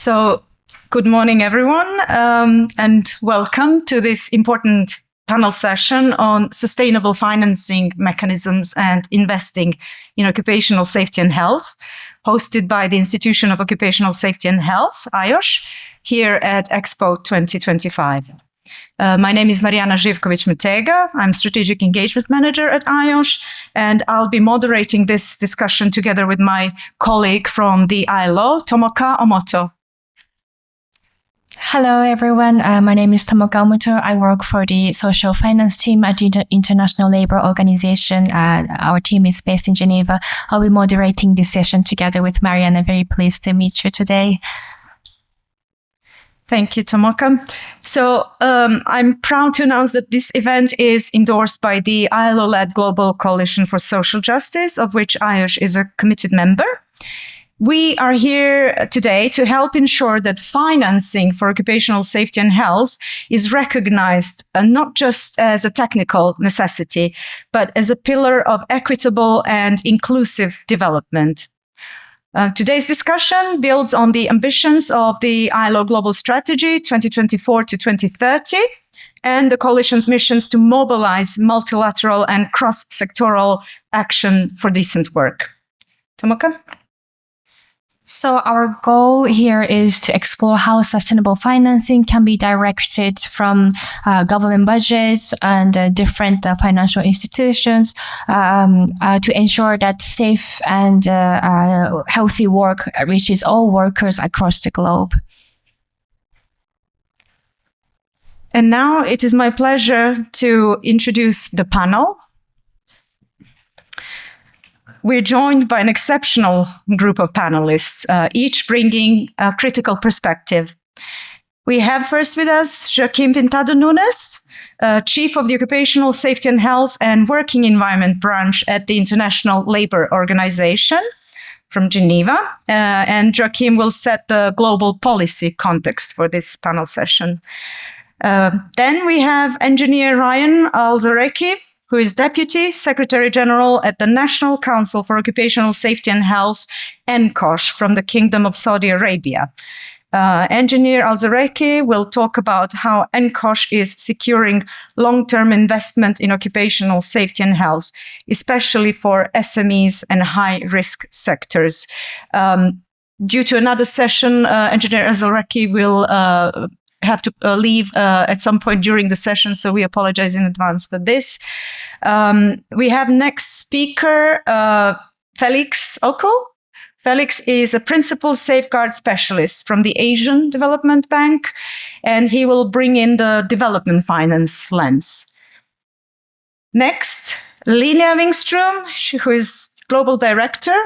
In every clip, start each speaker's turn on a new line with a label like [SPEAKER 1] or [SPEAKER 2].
[SPEAKER 1] So, good morning, everyone, and welcome to this important panel session on sustainable financing mechanisms and investing in occupational safety and health, hosted by the Institution of Occupational Safety and Health, IOSH, here at EXPO 2025. My name is Marijana Živković Mtegha. I'm Strategic Engagement Manager at IOSH, and I'll be moderating this discussion together with my colleague from the ILO, Tomoka Omoto.
[SPEAKER 2] Hello, everyone. My name is Tomoka Omoto. I work for the social finance team at the International Labour Organization. Our team is based in Geneva. I'll be moderating this session together with Marijana. Very pleased to meet you today.
[SPEAKER 1] Thank you, Tomoka. So I'm proud to announce that this event is endorsed by the ILO-led Global Coalition for Social Justice, of which IOSH is a committed member. We are here today to help ensure that financing for occupational safety and health is recognized not just as a technical necessity, but as a pillar of equitable and inclusive development. Today's discussion builds on the ambitions of the ILO Global Strategy 2024 to 2030 and the Coalition's missions to mobilize multilateral and cross-sectoral action for decent work. Tomoka?
[SPEAKER 2] So our goal here is to explore how sustainable financing can be directed from government budgets and different financial institutions to ensure that safe and healthy work reaches all workers across the globe.
[SPEAKER 1] And now it is my pleasure to introduce the panel. We're joined by an exceptional group of panelists, each bringing a critical perspective. We have first with us Joaquim Pintado Nunes, Chief of the Occupational Safety and Health and Working Environment Branch at the International Labour Organization from Geneva. And Joaquim will set the global policy context for this panel session. Then we have Engineer Ryan Al-Zareki, who is Deputy Secretary General at the National Council for Occupational Safety and Health, NCOSH, from the Kingdom of Saudi Arabia. Engineer Al-Zareki will talk about how NCOSH is securing long-term investment in occupational safety and health, especially for SMEs and high-risk sectors. Due to another session, Engineer Al-Zareki will have to leave at some point during the session, so we apologize in advance for this. We have next speaker, Felix Oko. Felix is a Principal Safeguard Specialist from the Asian Development Bank, and he will bring in the development finance lens. Next, Linnea Wingström, who is Global Director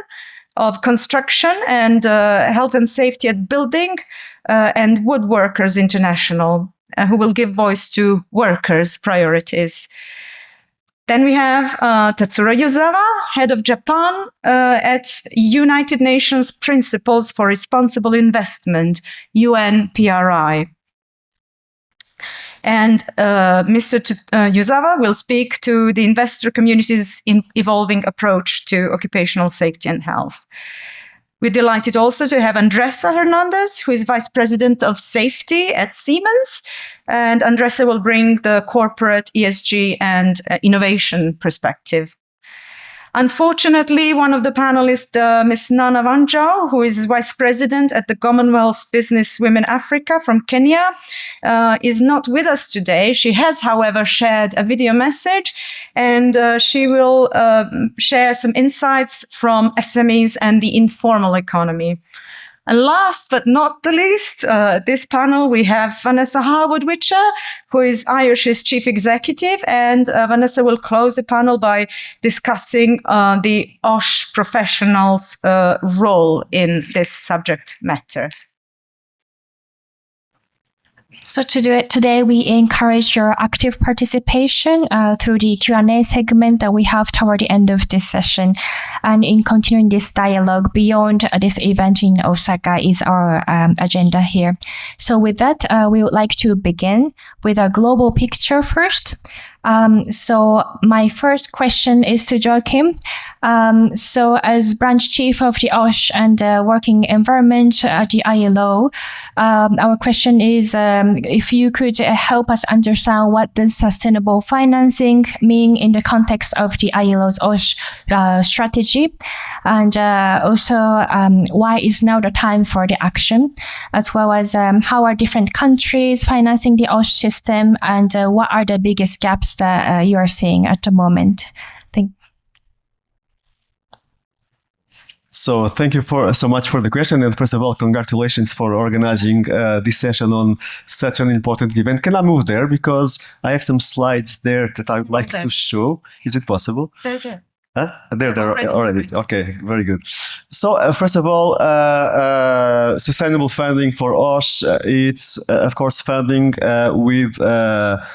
[SPEAKER 1] of Construction and Health and Safety at Building and Woodworkers International, who will give voice to workers' priorities. Then we have Tatsuro Yuzawa, Head of Japan at United Nations Principles for Responsible Investment, UNPRI. And Mr. Yuzawa will speak to the investor community's evolving approach to occupational safety and health. We're delighted also to have Andressa Hernandez, who is Vice President of Safety at Siemens. And Andressa will bring the corporate ESG and innovation perspective. Unfortunately, one of the panelists, Ms. Nana Wanjao, who is Vice President at the Commonwealth Business Women Africa from Kenya, is not with us today. She has, however, shared a video message, and she will share some insights from SMEs and the informal economy. And last but not the least, this panel, we have Vanessa Harwood-Whitcher, who is IOSH's Chief Executive, and Vanessa will close the panel by discussing the OSH professionals' role in this subject matter.
[SPEAKER 2] So today we encourage your active participation through the Q&A segment that we have toward the end of this session. And in continuing this dialogue beyond this event in Osaka is our agenda here. So with that, we would like to begin with a global picture first. So my first question is to Joaquim. So as branch chief of the OSH and working environment at the ILO, our question is if you could help us understand what does sustainable financing mean in the context of the ILO's OSH strategy, and also why is now the time for the action, as well as how are different countries financing the OSH system, and what are the biggest gaps that you are seeing at the moment?
[SPEAKER 3] So thank you so much for the question, and first of all, congratulations for organizing this session on such an important event. Can I move there, because I have some slides there that I would like to show? Is it possible?
[SPEAKER 1] They're there.
[SPEAKER 3] Huh? They're already. Okay, very good. So first of all, sustainable funding for OSH, it's of course funding with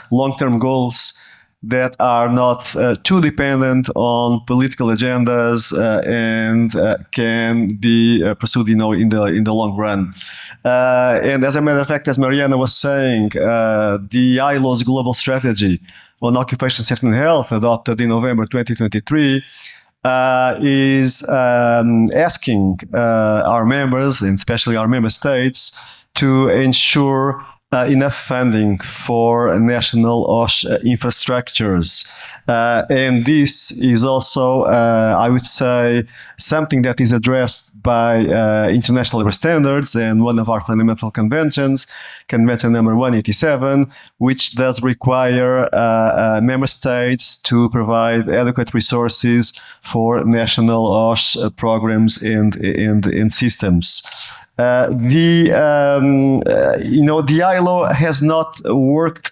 [SPEAKER 3] long-term goals that are not too dependent on political agendas and can be pursued, in the long run. And as a matter of fact, as Marijana was saying, the ILO's global strategy on occupational safety and health, adopted in November 2023, is asking our members, and especially our member states, to ensure enough funding for national OSH infrastructures. And this is also, I would say, something that is addressed by international labor standards and one of our fundamental conventions, Convention number 187, which does require member states to provide adequate resources for national OSH programs and systems. The ILO has not worked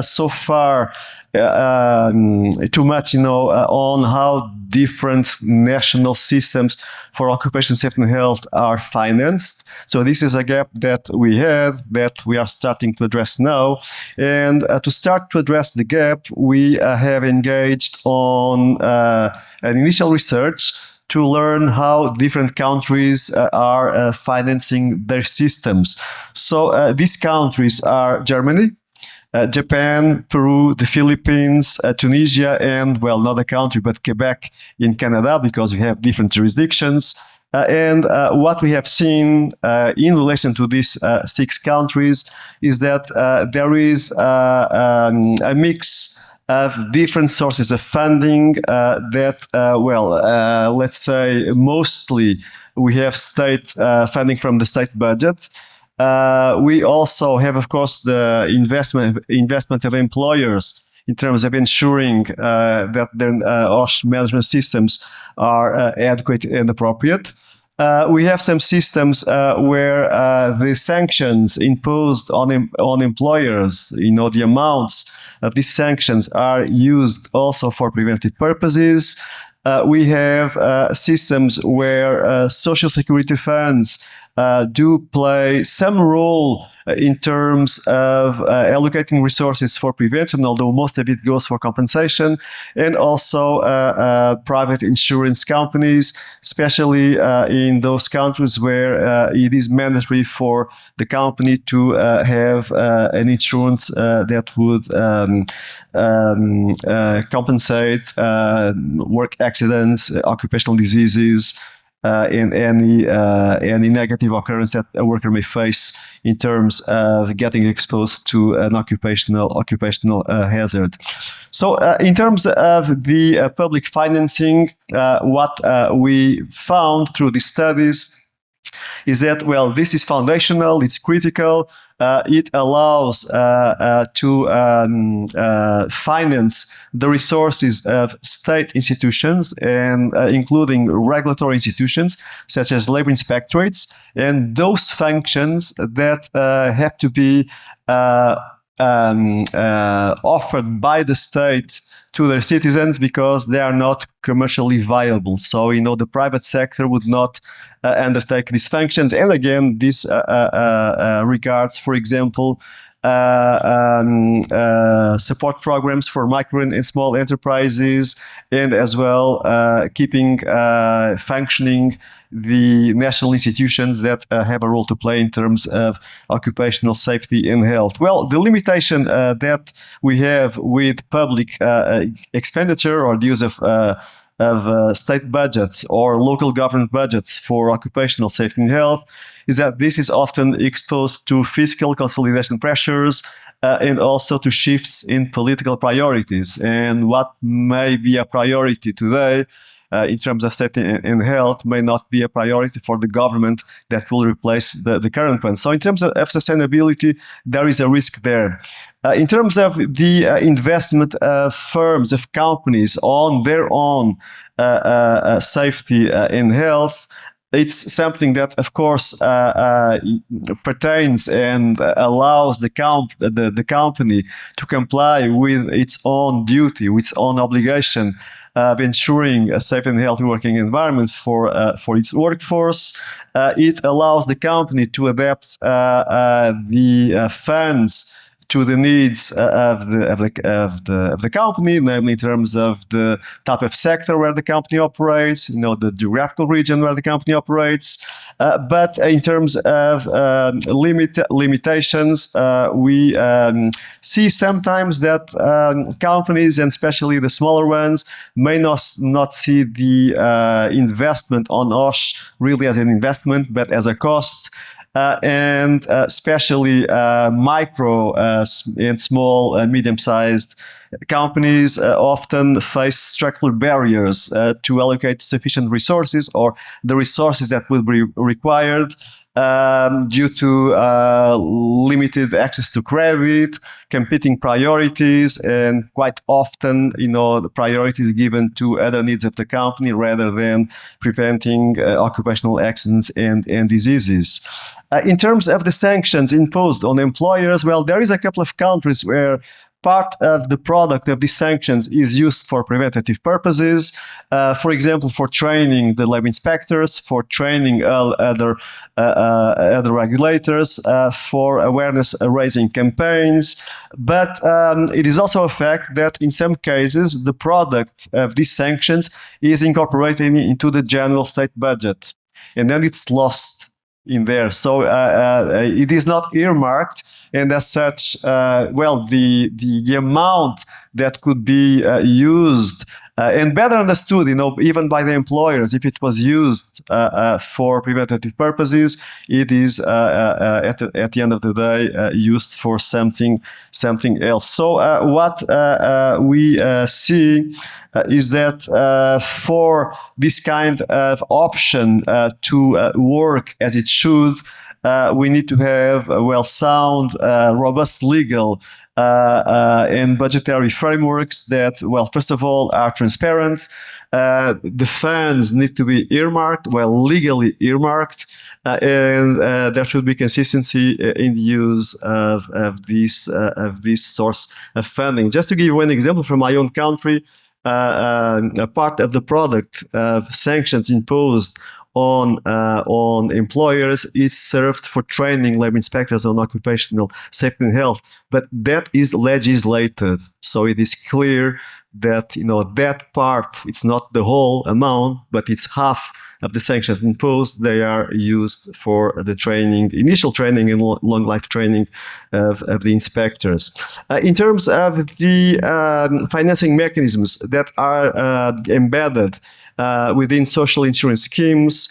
[SPEAKER 3] so far too much, on how different national systems for occupational safety and health are financed. So this is a gap that we have, that we are starting to address now. And to start to address the gap, we have engaged on an initial research to learn how different countries are financing their systems. So these countries are Germany, Japan, Peru, the Philippines, Tunisia, and, well, not a country, but Quebec in Canada, because we have different jurisdictions. And what we have seen in relation to these 6 countries is that there is a mix of different sources of funding that, let's say, mostly we have state funding from the state budget. We also have, of course, the investment of employers in terms of ensuring that their OSH management systems are adequate and appropriate. We have some systems where the sanctions imposed on employers, the amounts of these sanctions are used also for preventive purposes. We have systems where social security funds do play some role in terms of allocating resources for prevention, although most of it goes for compensation, and also private insurance companies, especially in those countries where it is mandatory for the company to have an insurance that would compensate work accidents, occupational diseases, and any negative occurrence that a worker may face in terms of getting exposed to an occupational hazard. So in terms of the public financing, what we found through these studies is that, well, this is foundational, it's critical. It allows to finance the resources of state institutions, and including regulatory institutions such as labor inspectorates, and those functions that have to be offered by the state to their citizens because they are not commercially viable. So, the private sector would not undertake these functions. And again, this regards, for example, support programs for micro and small enterprises, and as well keeping functioning the national institutions that have a role to play in terms of occupational safety and health. Well, the limitation that we have with public expenditure, or the use of state budgets or local government budgets for occupational safety and health is that this is often exposed to fiscal consolidation pressures and also to shifts in political priorities. And what may be a priority today in terms of safety and health may not be a priority for the government that will replace the current one. So in terms of sustainability, there is a risk there. In terms of the investment of firms, of companies on their own safety and health, it's something that, of course, pertains and allows the company to comply with its own duty, with its own obligation of ensuring a safe and healthy working environment for its workforce. It allows the company to adapt the funds to the needs of the company, namely in terms of the type of sector where the company operates, the geographical region where the company operates. But in terms of limitations, we see sometimes that companies, and especially the smaller ones, may not see the investment on OSH really as an investment, but as a cost. And especially micro and small and medium-sized companies often face structural barriers to allocate sufficient resources or the resources that will be required due to limited access to credit, competing priorities, and quite often, the priorities given to other needs of the company rather than preventing occupational accidents and diseases. In terms of the sanctions imposed on employers, well, there is a couple of countries where part of the product of these sanctions is used for preventative purposes. For example, for training the lab inspectors, for training other regulators, for awareness-raising campaigns. But it is also a fact that in some cases, the product of these sanctions is incorporated into the general state budget. And then it's lost in there. So it is not earmarked, and as such, the amount that could be used and better understood, even by the employers, if it was used for preventative purposes, it is at the end of the day used for something else. So what we see is that for this kind of option to work as it should, we need to have sound, robust legal and budgetary frameworks that, first of all, are transparent. The funds need to be earmarked, legally earmarked, and there should be consistency in the use of this source of funding. Just to give you one example from my own country, a part of the product of sanctions imposed on employers is served for training lab inspectors on occupational safety and health, but that is legislated. So it is clear that that part, it's not the whole amount, but it's half of the sanctions imposed. They are used for the training, initial training and long life training of the inspectors. In terms of the financing mechanisms that are embedded within social insurance schemes,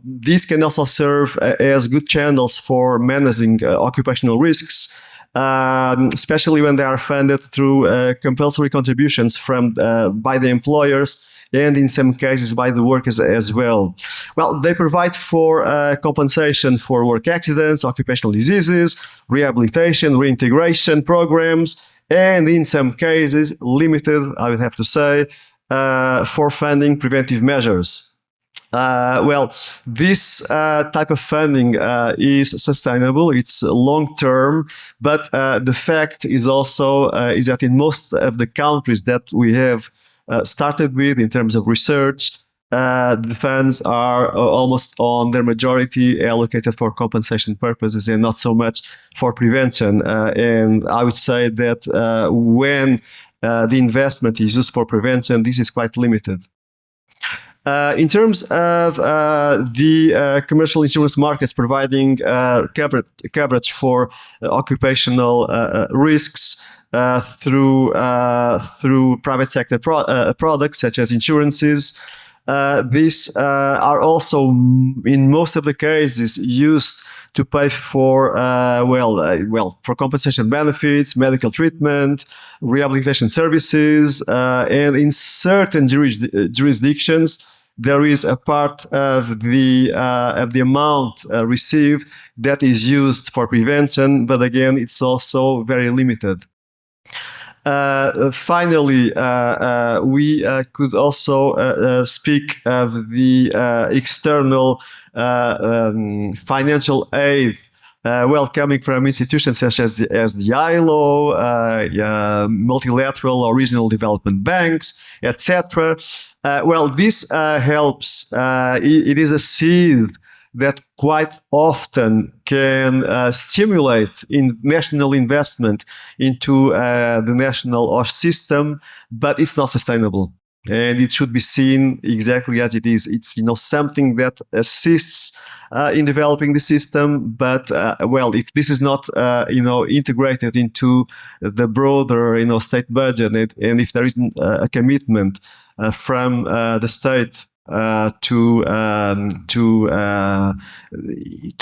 [SPEAKER 3] these can also serve as good channels for managing occupational risks, especially when they are funded through compulsory contributions by the employers and in some cases by the workers as well. They provide for compensation for work accidents, occupational diseases, rehabilitation, reintegration programs, and in some cases, limited, I would have to say, for funding preventive measures. This type of funding is sustainable, it's long-term, but the fact is also is that in most of the countries that we have started with in terms of research, the funds are almost on their majority allocated for compensation purposes and not so much for prevention. And I would say that when the investment is used for prevention, this is quite limited. In terms of the commercial insurance markets providing coverage for occupational risks through private sector products such as insurances, these are also in most of the cases used to pay for for compensation benefits, medical treatment, rehabilitation services, and in certain jurisdictions there is a part of the amount received that is used for prevention, but again it's also very limited. Finally, we could also speak of the external financial aid coming from institutions such as the ILO, multilateral or regional development banks, etc. This helps. It is a seed that quite often can stimulate in national investment into the national OSH system, but it's not sustainable. And it should be seen exactly as it is. It's something that assists in developing the system, but if this is not integrated into the broader state budget, and if there isn't a commitment from the state to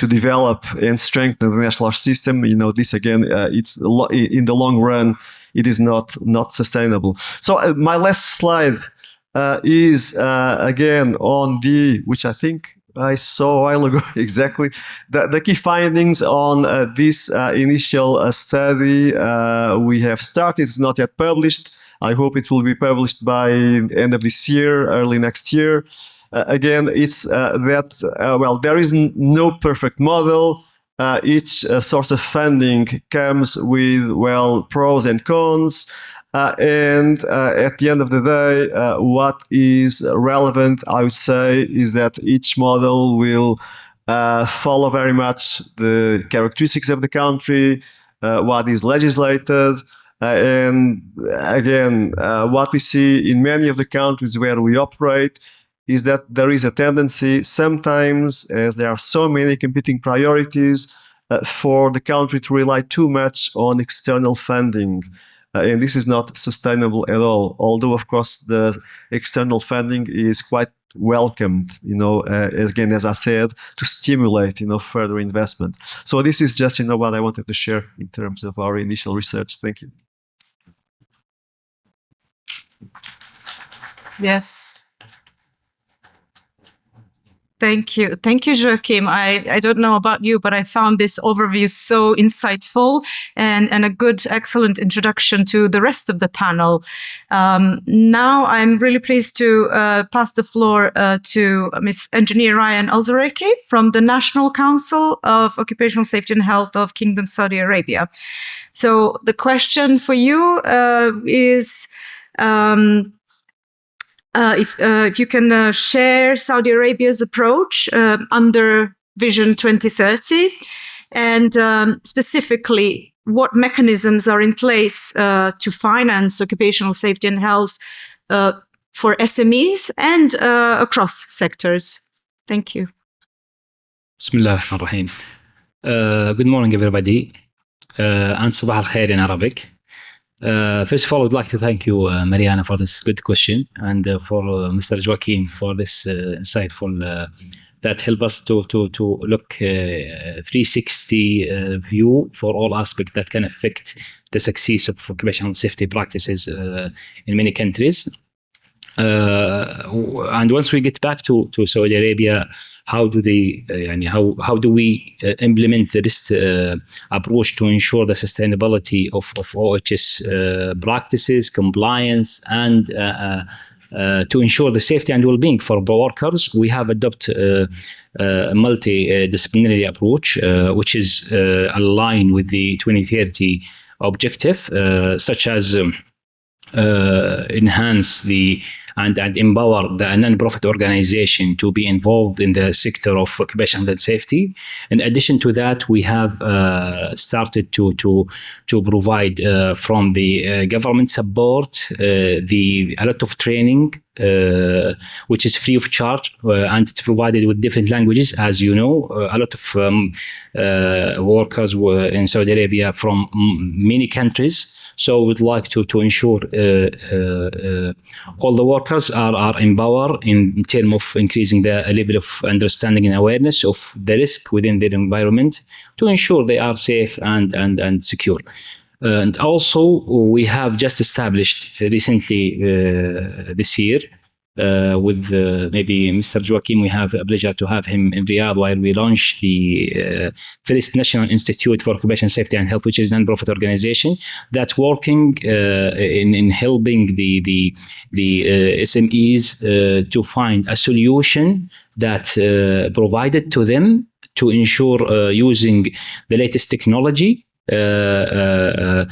[SPEAKER 3] develop and strengthen the national system, this again, it's in the long run, it is not sustainable. So my last slide is again on which I think I saw a while ago exactly, the key findings on this initial study we have started. It's not yet published. I hope it will be published by the end of this year, early next year. Again, it's that, there is no perfect model. Each source of funding comes with, pros and cons. And at the end of the day, what is relevant, I would say, is that each model will follow very much the characteristics of the country, what is legislated. And again, what we see in many of the countries where we operate is that there is a tendency sometimes, as there are so many competing priorities, for the country to rely too much on external funding. And this is not sustainable at all, although, of course, the external funding is quite welcomed, again, as I said, to stimulate, further investment. So this is just, what I wanted to share in terms of our initial research. Thank you.
[SPEAKER 1] Yes. Thank you. Thank you, Joachim. I don't know about you, but I found this overview so insightful and a good, excellent introduction to the rest of the panel. Now I'm really pleased to pass the floor to Ms. Engineer Ryan Alzareki from the National Council of Occupational Safety and Health of Kingdom Saudi Arabia. So the question for you is, if you can share Saudi Arabia's approach under Vision 2030, and specifically what mechanisms are in place to finance occupational safety and health for SMEs and across sectors. Thank you.
[SPEAKER 4] Bismillah ar-Rahim. Good morning, everybody, and Sabah al-Khair in Arabic. First of all, I would like to thank you, Marijana, for this good question, and for Mr. Joachim for this insightful that help us to look 360 view for all aspects that can affect the success of occupational safety practices in many countries. And once we get back to Saudi Arabia, how do they, how do we implement the best approach to ensure the sustainability of OHS practices, compliance, and to ensure the safety and well-being for the workers? We have adopted a multidisciplinary approach, which is aligned with the 2030 objective, such as enhance the and empower the non-profit organization to be involved in the sector of occupational health and safety. In addition to that, we have started to provide from the government support a lot of training, which is free of charge, and it's provided with different languages. As you know, a lot of workers were in Saudi Arabia from many countries. So we'd like to ensure all the workers are empowered in terms of increasing the level of understanding and awareness of the risk within their environment to ensure they are safe and secure. And also, we have just established recently this year with maybe Mr. Joachim, we have a pleasure to have him in Riyadh while we launch the first National Institute for Occupational Safety and Health, which is a non-profit organization that's working in helping the SMEs to find a solution that provided to them to ensure using the latest technology, the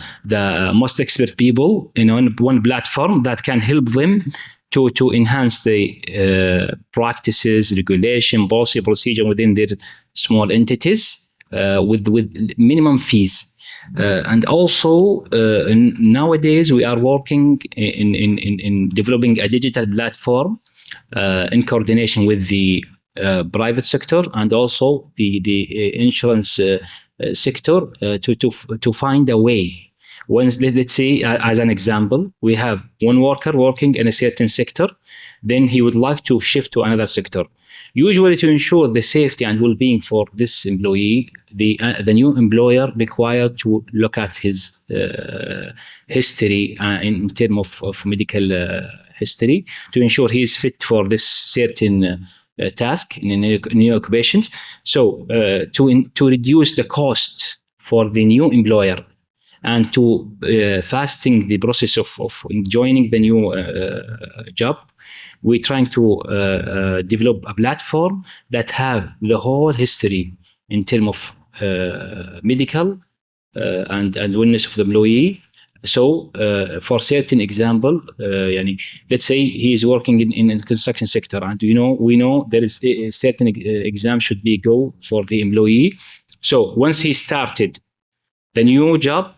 [SPEAKER 4] most expert people in one platform that can help them to enhance the practices, regulation, policy, procedure within their small entities with minimum fees. And also nowadays we are working in developing a digital platform in coordination with the private sector and also the insurance sector to find a way. Once, let's say, as an example, we have one worker working in a certain sector, then he would like to shift to another sector. Usually, to ensure the safety and well-being for this employee, the new employer required to look at his history in terms of medical history to ensure he is fit for this certain task in new occupations. So to reduce the cost for the new employer and to fasting the process of joining the new job, we're trying to develop a platform that have the whole history in terms of medical and wellness of the employee. So for certain example, let's say he is working in the construction sector, and we know there is a certain exam should be go for the employee. So once he started the new job,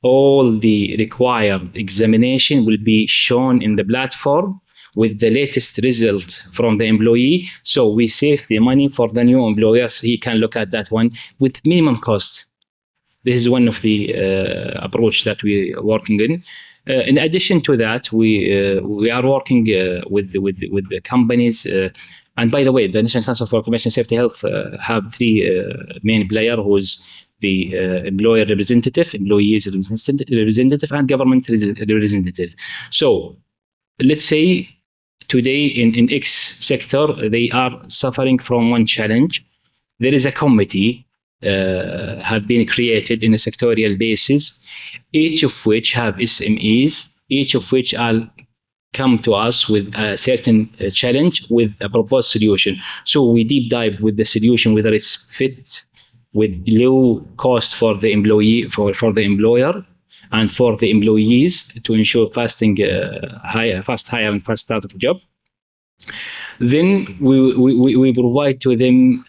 [SPEAKER 4] all the required examination will be shown in the platform with the latest result from the employee. So we save the money for the new employer, so he can look at that one with minimum cost. This is one of the approach that we are working in. In addition to that, we are working with the companies. And by the way, the National Council for Occupational Safety and Health have three main players, who is the employer representative, employees representative, and government representative. So let's say today in X sector, they are suffering from one challenge. There is a committee have been created in a sectorial basis, each of which have SMEs, each of which are come to us with a certain challenge with a proposed solution. So we deep dive with the solution, whether it's fit with low cost for the employee, for the employer, and for the employees to ensure fast hire and fast start of the job. Then we provide to them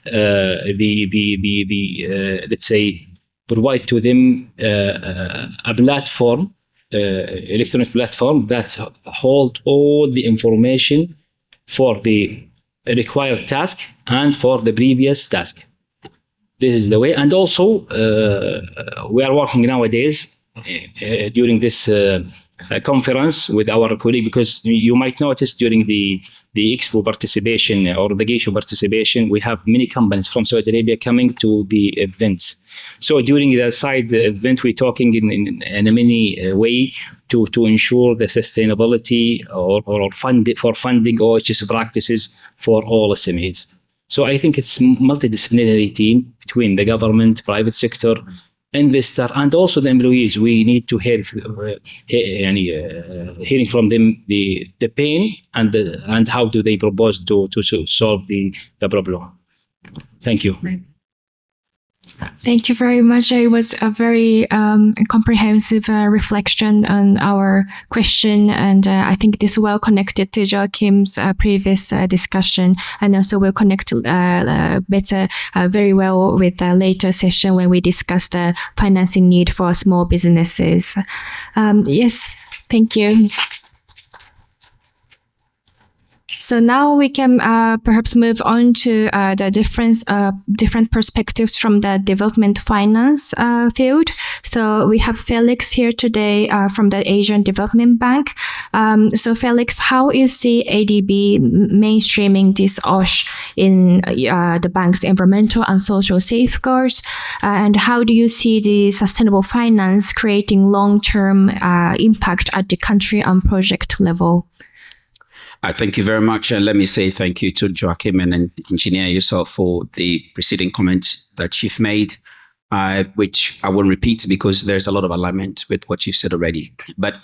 [SPEAKER 4] let's say provide to them a platform, electronic platform that hold all the information for the required task and for the previous task. This is the way. And also we are working nowadays during this conference with our colleague, because you might notice during the EXPO participation or the GISHW participation, we have many companies from Saudi Arabia coming to the events. So during the side event, we're talking in a many way to ensure the sustainability or funding OSH practices for all SMEs. So I think it's multidisciplinary team between the government, private sector, investor, and also the employees. We need to hear hearing from them the pain and how do they propose to solve the problem. Thank you.
[SPEAKER 2] Thank you very much. It was a very comprehensive reflection on our question, and I think this is well connected to Joachim's previous discussion, and also will connect better very well with the later session when we discuss the financing need for small businesses. Yes, thank you. So now we can perhaps move on to the different perspectives from the development finance field. So we have Felix here today from the Asian Development Bank. So Felix, how is the ADB mainstreaming this OSH in the bank's environmental and social safeguards? And how do you see the sustainable finance creating long-term impact at the country and project level?
[SPEAKER 5] Thank you very much. And let me say thank you to Joachim and engineer yourself for the preceding comments that you've made, which I won't repeat because there's a lot of alignment with what you've said already. But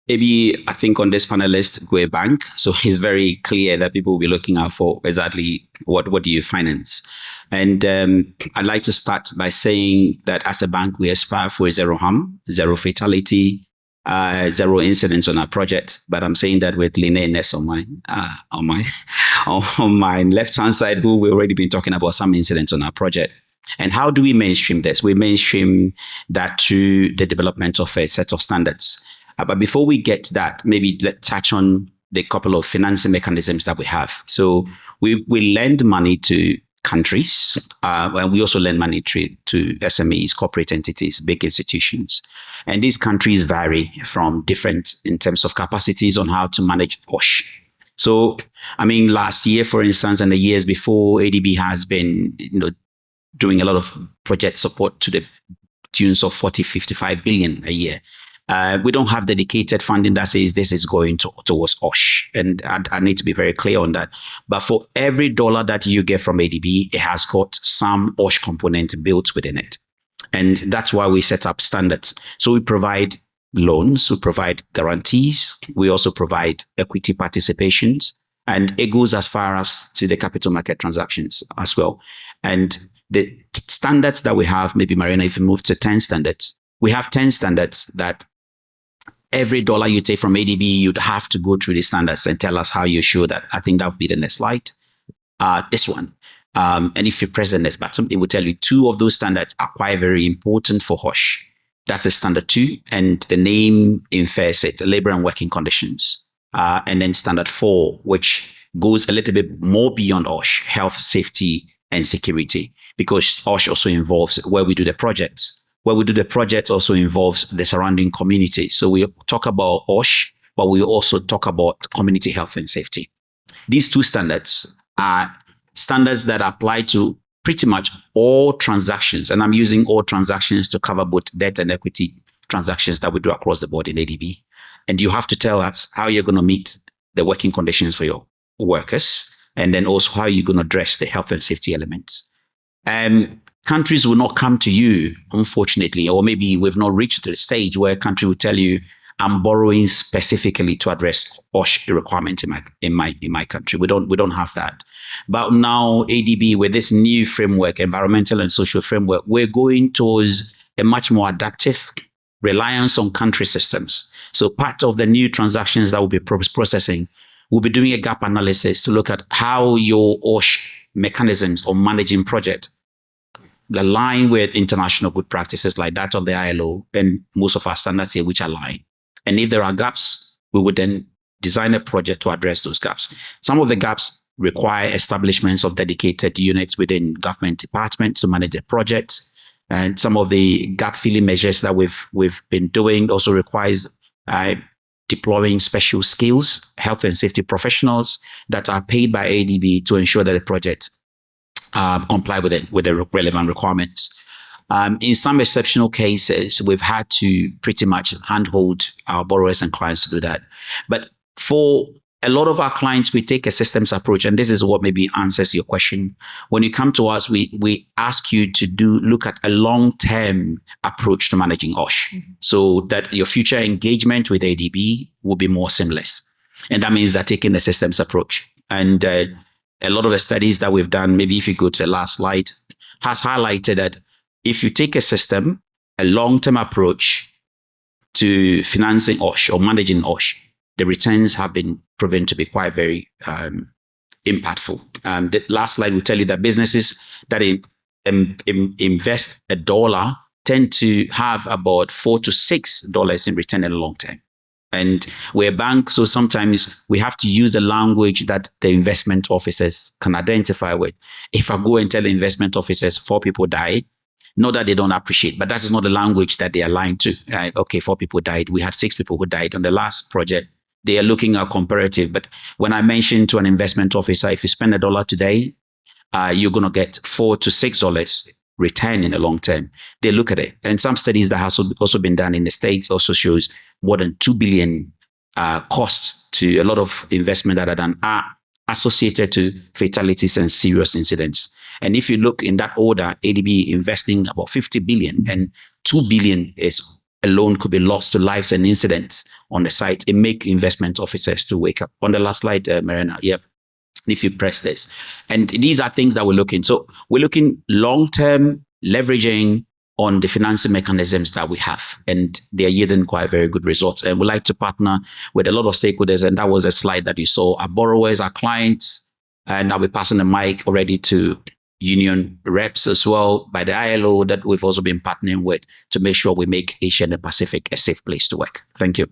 [SPEAKER 5] maybe I think on this panelist, we're a bank. So it's very clear that people will be looking out for exactly what do you finance. And I'd like to start by saying that as a bank, we aspire for zero harm, zero fatality, zero incidents on our project, but I'm saying that with linearness on my left-hand side, who we've already been talking about some incidents on our project. And how do we mainstream this? We mainstream that to the development of a set of standards. But before we get to that, maybe let's touch on the couple of financing mechanisms that we have. So we lend money to countries, and we also lend money to SMEs, corporate entities, big institutions. And these countries vary from different in terms of capacities on how to manage OSH. So, I mean, last year, for instance, and the years before, ADB has been, doing a lot of project support to the tunes of 40, 55 billion a year. We don't have dedicated funding that says this is going towards OSH. And I need to be very clear on that. But for every dollar that you get from ADB, it has got some OSH component built within it. And that's why we set up standards. So we provide loans, we provide guarantees, we also provide equity participations, and it goes as far as to the capital market transactions as well. And the standards that we have, maybe Marijana, if you move to 10 standards, we have 10 standards that every dollar you take from ADB, you'd have to go through the standards and tell us how you show that. I think that would be the next slide. This one. And if you press the next button, it will tell you 2 of those standards are quite very important for OSH. That's a standard 2, and the name infers it, labor and working conditions. And then standard 4, which goes a little bit more beyond OSH, health, safety, and security, because OSH also involves where we do the projects. Where we do the project also involves the surrounding community. So we talk about OSH, but we also talk about community health and safety. These 2 standards are standards that apply to pretty much all transactions. And I'm using all transactions to cover both debt and equity transactions that we do across the board in ADB. And you have to tell us how you're going to meet the working conditions for your workers, and then also how you're going to address the health and safety elements. And countries will not come to you, unfortunately, or maybe we've not reached the stage where a country will tell you, I'm borrowing specifically to address OSH requirement in my country. We don't have that. But now ADB, with this new framework, environmental and social framework, we're going towards a much more adaptive reliance on country systems. So part of the new transactions that we'll be processing, we'll be doing a gap analysis to look at how your OSH mechanisms of managing project align with international good practices like that of the ILO and most of our standards here, which align. And if there are gaps, we would then design a project to address those gaps. Some of the gaps require establishments of dedicated units within government departments to manage the projects. And some of the gap filling measures that we've been doing also requires deploying special skills, health and safety professionals that are paid by ADB to ensure that the project comply with the relevant requirements. In some exceptional cases, we've had to pretty much handhold our borrowers and clients to do that. But for a lot of our clients, we take a systems approach, and this is what maybe answers your question. When you come to us, we ask you to look at a long-term approach to managing OSH, so that your future engagement with ADB will be more seamless. And that means that taking a systems approach. And a lot of the studies that we've done, maybe if you go to the last slide, has highlighted that if you take a system, a long-term approach to financing OSH or managing OSH, the returns have been proven to be quite very impactful. The last slide will tell you that businesses that invest $1 tend to have about $4 to $6 in return in the long term. And we're a bank, so sometimes we have to use the language that the investment officers can identify with. If I go and tell the investment officers 4 people died, not that they don't appreciate, but that is not the language that they align to. Right? Okay, 4 people died. We had 6 people who died on the last project. They are looking at comparative. But when I mention to an investment officer, if you spend $1 today, you're going to get $4 to $6 return in the long term. They look at it. And some studies that have also been done in the States also shows more than $2 billion costs to a lot of investment that are done are associated to fatalities and serious incidents. And if you look in that order, ADB investing about 50 billion and 2 billion is alone could be lost to lives and incidents on the site. It make investment officers to wake up. On the last slide, Marijana, yep. If you press this. And these are things that we're looking. So we're looking long-term leveraging on the financing mechanisms that we have. And they're yielding quite very good results. And we like to partner with a lot of stakeholders. And that was a slide that you saw. Our borrowers, our clients, and I'll be passing the mic already to union reps as well by the ILO that we've also been partnering with to make sure we make Asia and the Pacific a safe place to work. Thank you.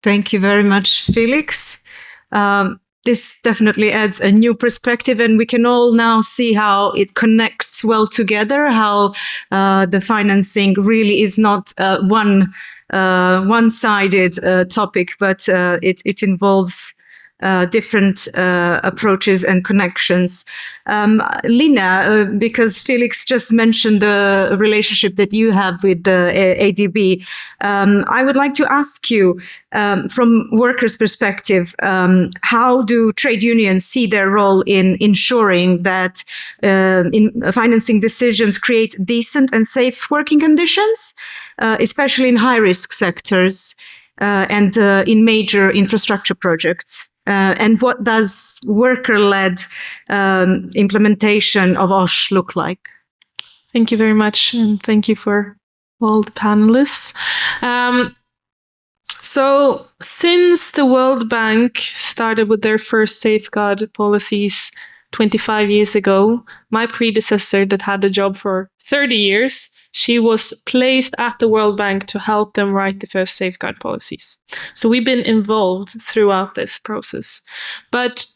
[SPEAKER 1] Thank you very much, Felix. This definitely adds a new perspective, and we can all now see how it connects well together, how the financing really is not one-sided topic, but it involves different approaches and connections. Lina, because Felix just mentioned the relationship that you have with the ADB, I would like to ask you, from workers' perspective, how do trade unions see their role in ensuring that in financing decisions create decent and safe working conditions, especially in high-risk sectors and in major infrastructure projects? And what does worker-led implementation of OSH look like?
[SPEAKER 6] Thank you very much, and thank you for all the panelists. So since the World Bank started with their first safeguard policies 25 years ago, my predecessor that had the job for 30 years, she was placed at the World Bank to help them write the first safeguard policies. So we've been involved throughout this process. But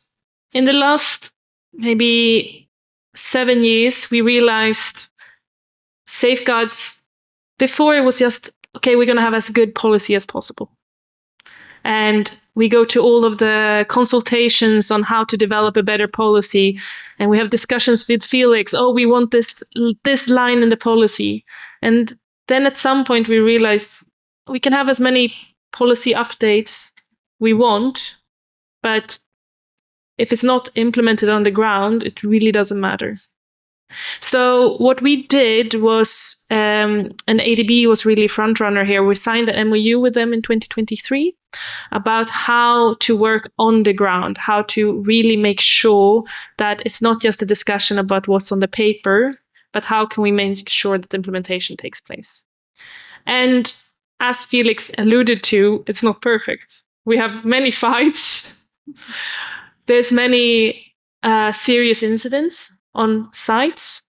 [SPEAKER 6] in the last maybe 7 years, we realized safeguards, before it was just, okay, we're going to have as good policy as possible. And we go to all of the consultations on how to develop a better policy. And we have discussions with Felix. Oh, we want this line in the policy. And then at some point we realized we can have as many policy updates we want, but if it's not implemented on the ground, it really doesn't matter. So what we did was, and ADB was really front runner here. We signed an MOU with them in 2023 about how to work on the ground, how to really make sure that it's not just a discussion about what's on the paper, but how can we make sure that the implementation takes place. And as Felix alluded to, it's not perfect. We have many fights. There's many serious incidents on sites.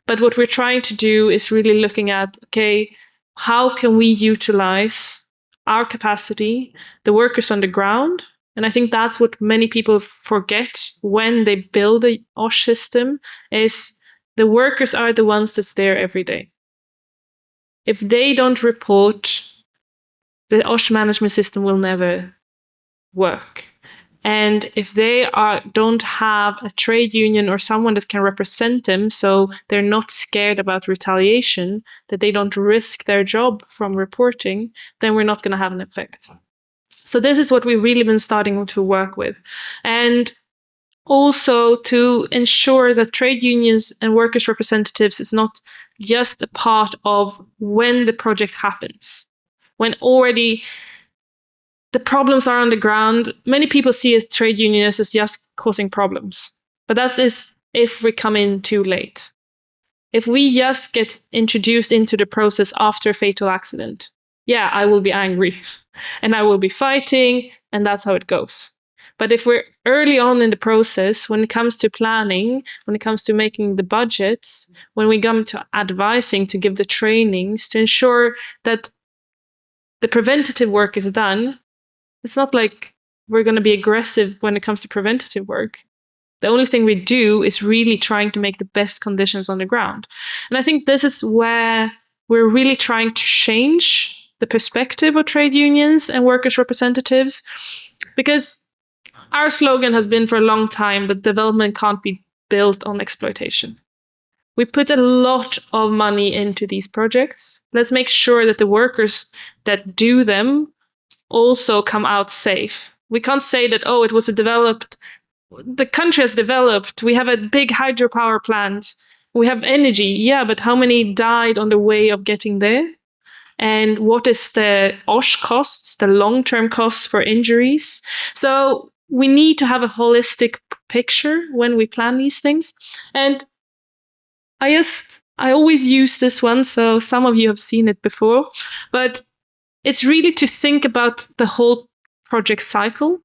[SPEAKER 6] But what we're trying to do is really looking at, okay, how can we utilize our capacity, the workers on the ground? And I think that's what many people forget when they build a OSH system, is the workers are the ones that's there every day. If they don't report, the OSH management system will never work. And if they don't have a trade union or someone that can represent them, so they're not scared about retaliation, that they don't risk their job from reporting, then we're not going to have an effect. So this is what we've really been starting to work with. And also to ensure that trade unions and workers' representatives is not just a part of when the project happens. When already the problems are on the ground. Many people see a trade union as just causing problems, but that is if we come in too late. If we just get introduced into the process after a fatal accident, yeah, I will be angry and I will be fighting, and that's how it goes. But if we're early on in the process, when it comes to planning, when it comes to making the budgets, when we come to advising, to give the trainings, to ensure that the preventative work is done, it's not like we're going to be aggressive when it comes to preventative work. The only thing we do is really trying to make the best conditions on the ground. And I think this is where we're really trying to change the perspective of trade unions and workers' representatives, because our slogan has been for a long time that development can't be built on exploitation. We put a lot of money into these projects. Let's make sure that the workers that do them also come out safe. We can't say that, oh, it was the country has developed, we have a big hydropower plant, we have energy. Yeah, but how many died on the way of getting there? And what is the OSH costs, the long-term costs for injuries? So we need to have a holistic picture when we plan these things. And I always use this one, so some of you have seen it before, but it's really to think about the whole project cycle.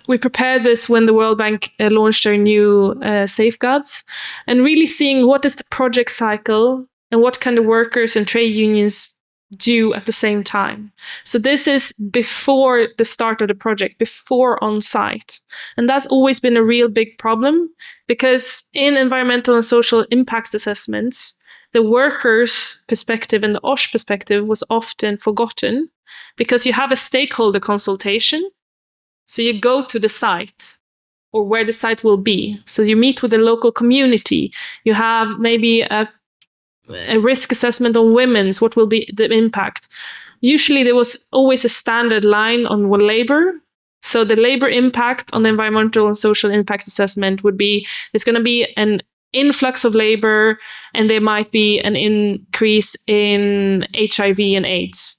[SPEAKER 6] We prepared this when the World Bank launched their new safeguards, and really seeing what is the project cycle and what kind of workers and trade unions do at the same time. So this is before the start of the project, before on site. And that's always been a real big problem, because in environmental and social impacts assessments, the workers' perspective and the OSH perspective was often forgotten, because you have a stakeholder consultation. So you go to the site or where the site will be. So you meet with the local community. You have maybe a risk assessment on women's, what will be the impact. Usually there was always a standard line on labor. So the labor impact on the environmental and social impact assessment would be, there's going to be an influx of labor and there might be an increase in HIV and AIDS.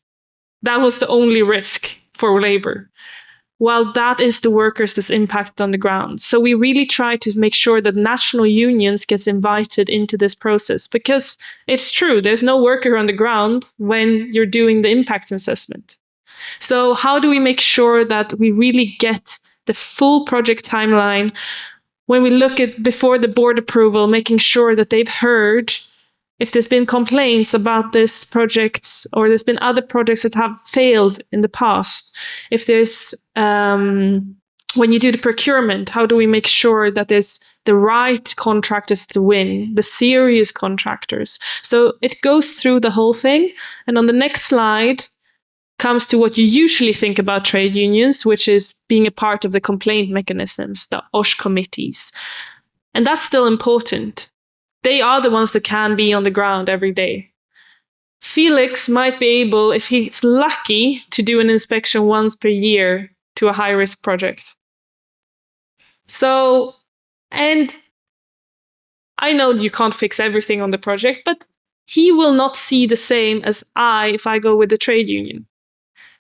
[SPEAKER 6] That was the only risk for labor. While that is the workers that's impacted on the ground. So we really try to make sure that national unions gets invited into this process, because it's true, there's no worker on the ground when you're doing the impact assessment. So how do we make sure that we really get the full project timeline when we look at before the board approval, making sure that they've heard if there's been complaints about this project, or there's been other projects that have failed in the past. If there's, when you do the procurement, how do we make sure that there's the right contractors to win, the serious contractors? So it goes through the whole thing. And on the next slide comes to what you usually think about trade unions, which is being a part of the complaint mechanisms, the OSH committees. And that's still important. They are the ones that can be on the ground every day. Felix might be able, if he's lucky, to do an inspection once per year to a high-risk project. So, and I know you can't fix everything on the project, but he will not see the same as if I go with the trade union.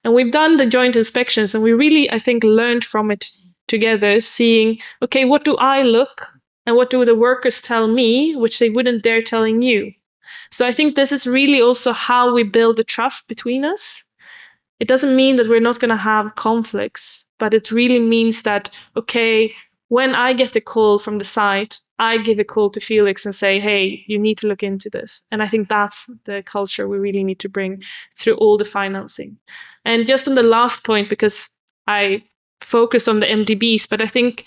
[SPEAKER 6] And we've done the joint inspections, and we really, I think, learned from it together, seeing, okay, what do I look and what do the workers tell me, which they wouldn't dare telling you? So I think this is really also how we build the trust between us. It doesn't mean that we're not going to have conflicts, but it really means that, okay, when I get a call from the site, I give a call to Felix and say, hey, you need to look into this. And I think that's the culture we really need to bring through all the financing. And just on the last point, because I focus on the MDBs, but I think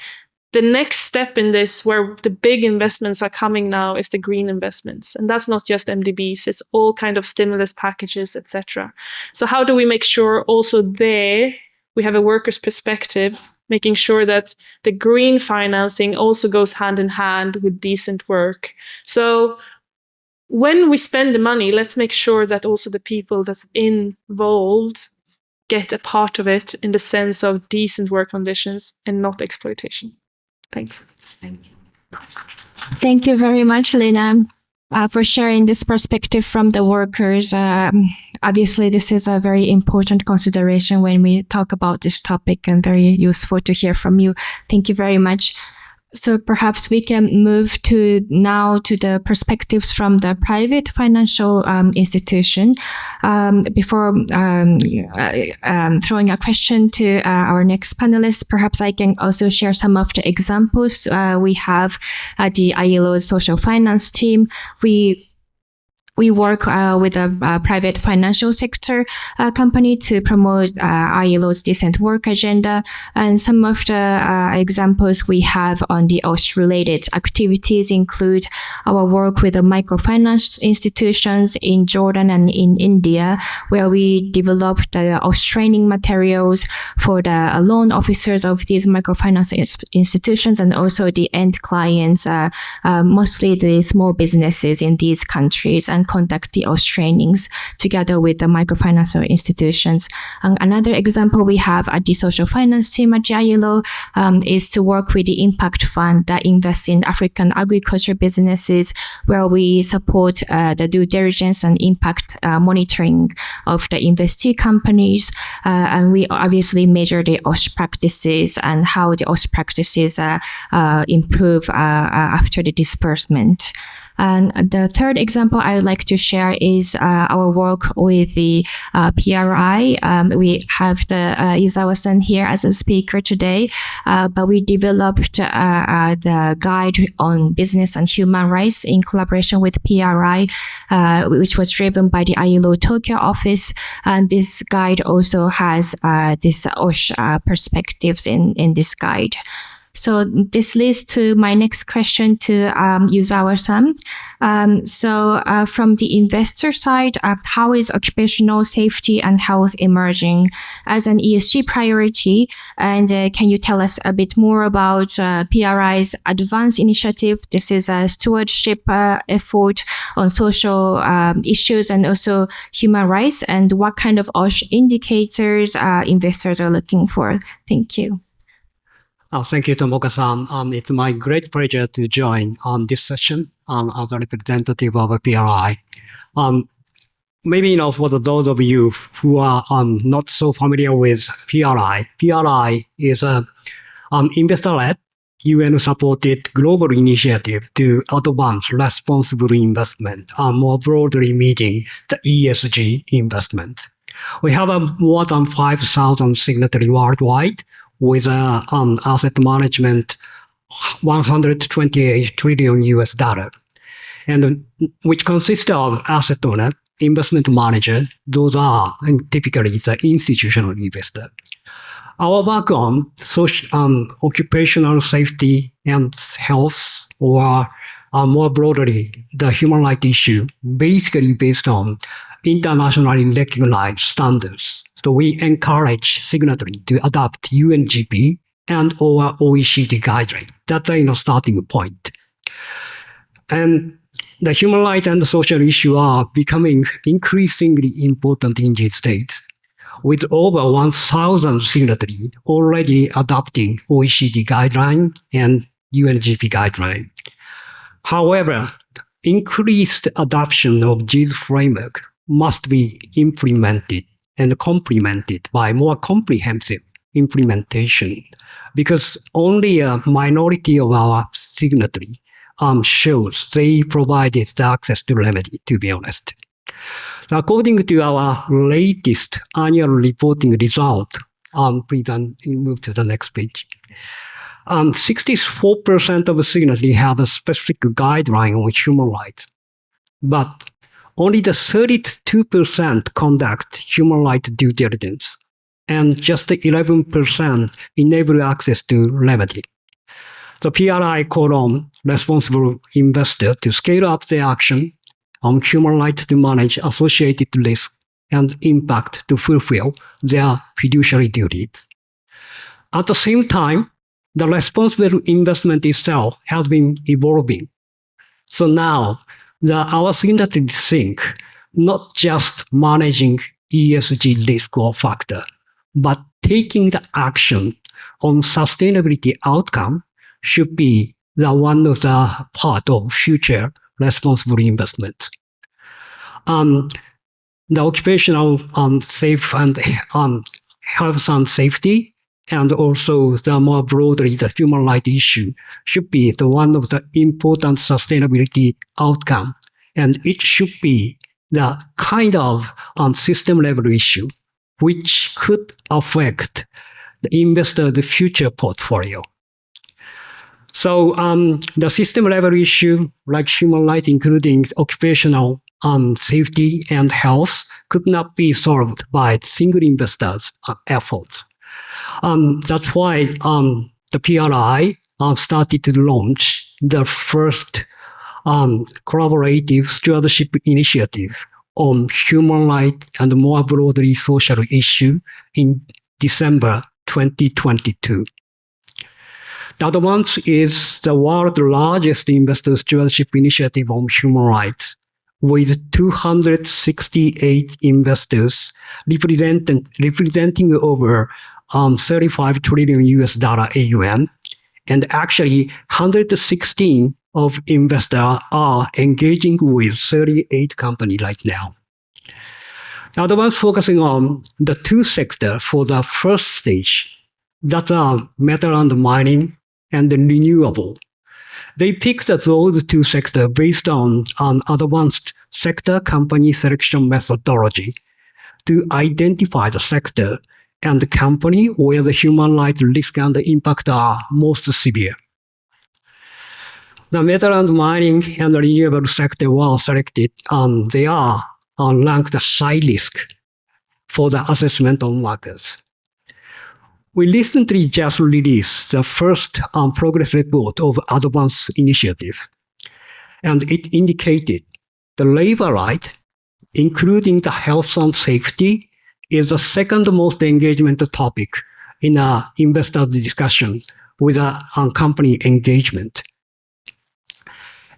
[SPEAKER 6] the next step in this, where the big investments are coming now, is the green investments. And that's not just MDBs, it's all kind of stimulus packages, etc. So how do we make sure also there we have a worker's perspective, making sure that the green financing also goes hand in hand with decent work? So when we spend the money, let's make sure that also the people that's involved get a part of it in the sense of decent work conditions and not exploitation. Thanks.
[SPEAKER 2] Thank you very much, Lena. for sharing this perspective from the workers. Obviously, this is a very important consideration when we talk about this topic, and very useful to hear from you. Thank you very much. So perhaps we can move to the perspectives from the private financial institution. Before throwing a question to our next panelist, perhaps I can also share some of the examples. We have the ILO Social Finance team. We work with a private financial sector company to promote ILO's decent work agenda. And some of the examples we have on the OSH-related activities include our work with the microfinance institutions in Jordan and in India, where we developed the OSH training materials for the loan officers of these microfinance institutions and also the end clients, mostly the small businesses in these countries, and conduct the OSH trainings together with the microfinance institutions. Another example we have at the social finance team at ILO is to work with the impact fund that invests in African agriculture businesses, where we support the due diligence and impact monitoring of the investee companies. And we obviously measure the OSH practices and how the OSH practices improve after the disbursement. And the third example I would like to share is our work with the PRI. We have the Yuzawa-san here as a speaker today, but we developed the guide on business and human rights in collaboration with PRI, which was driven by the ILO Tokyo office. And this guide also has this OSH perspectives in this guide. So this leads to my next question to Yuzawa-san. So from the investor side, how is occupational safety and health emerging as an ESG priority? And can you tell us a bit more about PRI's Advance initiative? This is a stewardship effort on social issues and also human rights, and what kind of OSH indicators investors are looking for? Thank you.
[SPEAKER 7] Thank you, Tomoka-san. It's my great pleasure to join this session as a representative of a PRI. Maybe, for those of you who are not so familiar with PRI, PRI is an investor-led, UN-supported global initiative to advance responsible investment, more broadly meaning the ESG investment. We have more than 5,000 signatories worldwide, with asset management $128 trillion US, and which consists of asset owner, investment manager. Those are typically the institutional investor. Our work on occupational safety and health, or more broadly, the human rights issue, basically based on internationally recognized standards. So we encourage signatories to adopt UNGP and or OECD guidelines. That's a starting point. And the human rights and the social issue are becoming increasingly important in these states, with over 1,000 signatories already adopting OECD guidelines and UNGP guidelines. However, increased adoption of these frameworks must be implemented and complemented by more comprehensive implementation, because only a minority of our signatories shows they provided the access to remedy, to be honest. According to our latest annual reporting result, please move to the next page. 64% of signatories have a specific guideline on human rights, but only the 32% conduct human rights due diligence, and just 11% enable access to remedy. The PRI call on responsible investors to scale up their action on human rights to manage associated risk and impact to fulfill their fiduciary duties. At the same time, the responsible investment itself has been evolving. So now, our signatories think not just managing ESG risk or factor, but taking the action on sustainability outcome should be one of the part of future responsible investment. The occupational safe and health and safety, and also the more broadly the human rights issue should be the one of the important sustainability outcome, and it should be the kind of system level issue which could affect the investor's future portfolio. So the system level issue, like human rights, including occupational safety and health, could not be solved by single investors' efforts. That's why the PRI started to launch the first collaborative stewardship initiative on human rights and more broadly social issue in December 2022. The other one is the world's largest investor stewardship initiative on human rights, with 268 investors representing over 35 trillion US dollar AUM, and actually 116 of investors are engaging with 38 companies right now. The other one's focusing on the two sectors for the first stage, that are metal and mining and renewable. They picked those two sectors based on advanced sector company selection methodology to identify the sector and the company where the human rights risk and the impact are most severe. The metal and mining and renewable sector were selected. They are ranked high risk for the assessment of markets. We recently just released the first progress report of Advance Initiative, and it indicated the labor right, including the health and safety, is the second most engagement topic in an investor discussion with a company engagement.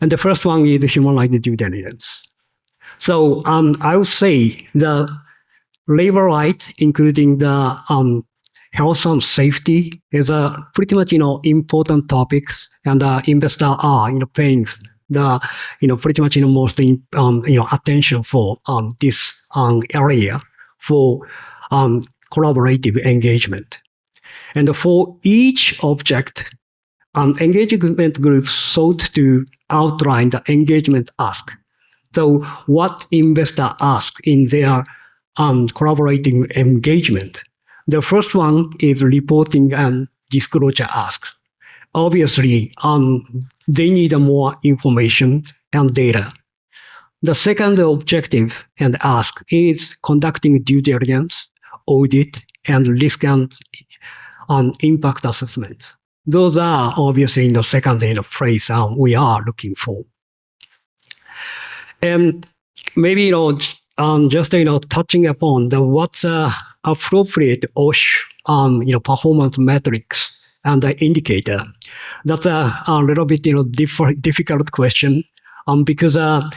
[SPEAKER 7] And the first one is the human rights due diligence. So I would say the labor right, including the health and safety, is a pretty much important topics, and investors are paying the pretty much most attention for this area for collaborative engagement. And for each object, engagement groups sought to outline the engagement ask. So what investor ask in their collaborating engagement? The first one is reporting and disclosure ask. Obviously, they need more information and data. The second objective and ask is conducting due diligence, audit, and risk and impact assessments. Those are obviously in the second phrase we are looking for. And maybe just touching upon what's appropriate OSH performance metrics and the indicator. That's a little bit difficult question because the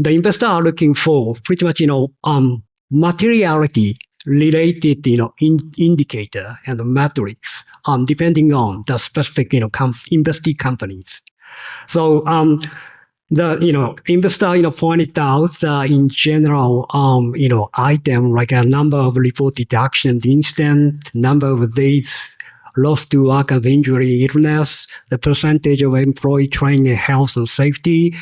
[SPEAKER 7] investors are looking for pretty much materiality related indicator and metrics depending on the specific investee companies. So the investor pointed out in general item like a number of reported accident incident, number of days lost to work as injury, illness, the percentage of employee training, health and safety,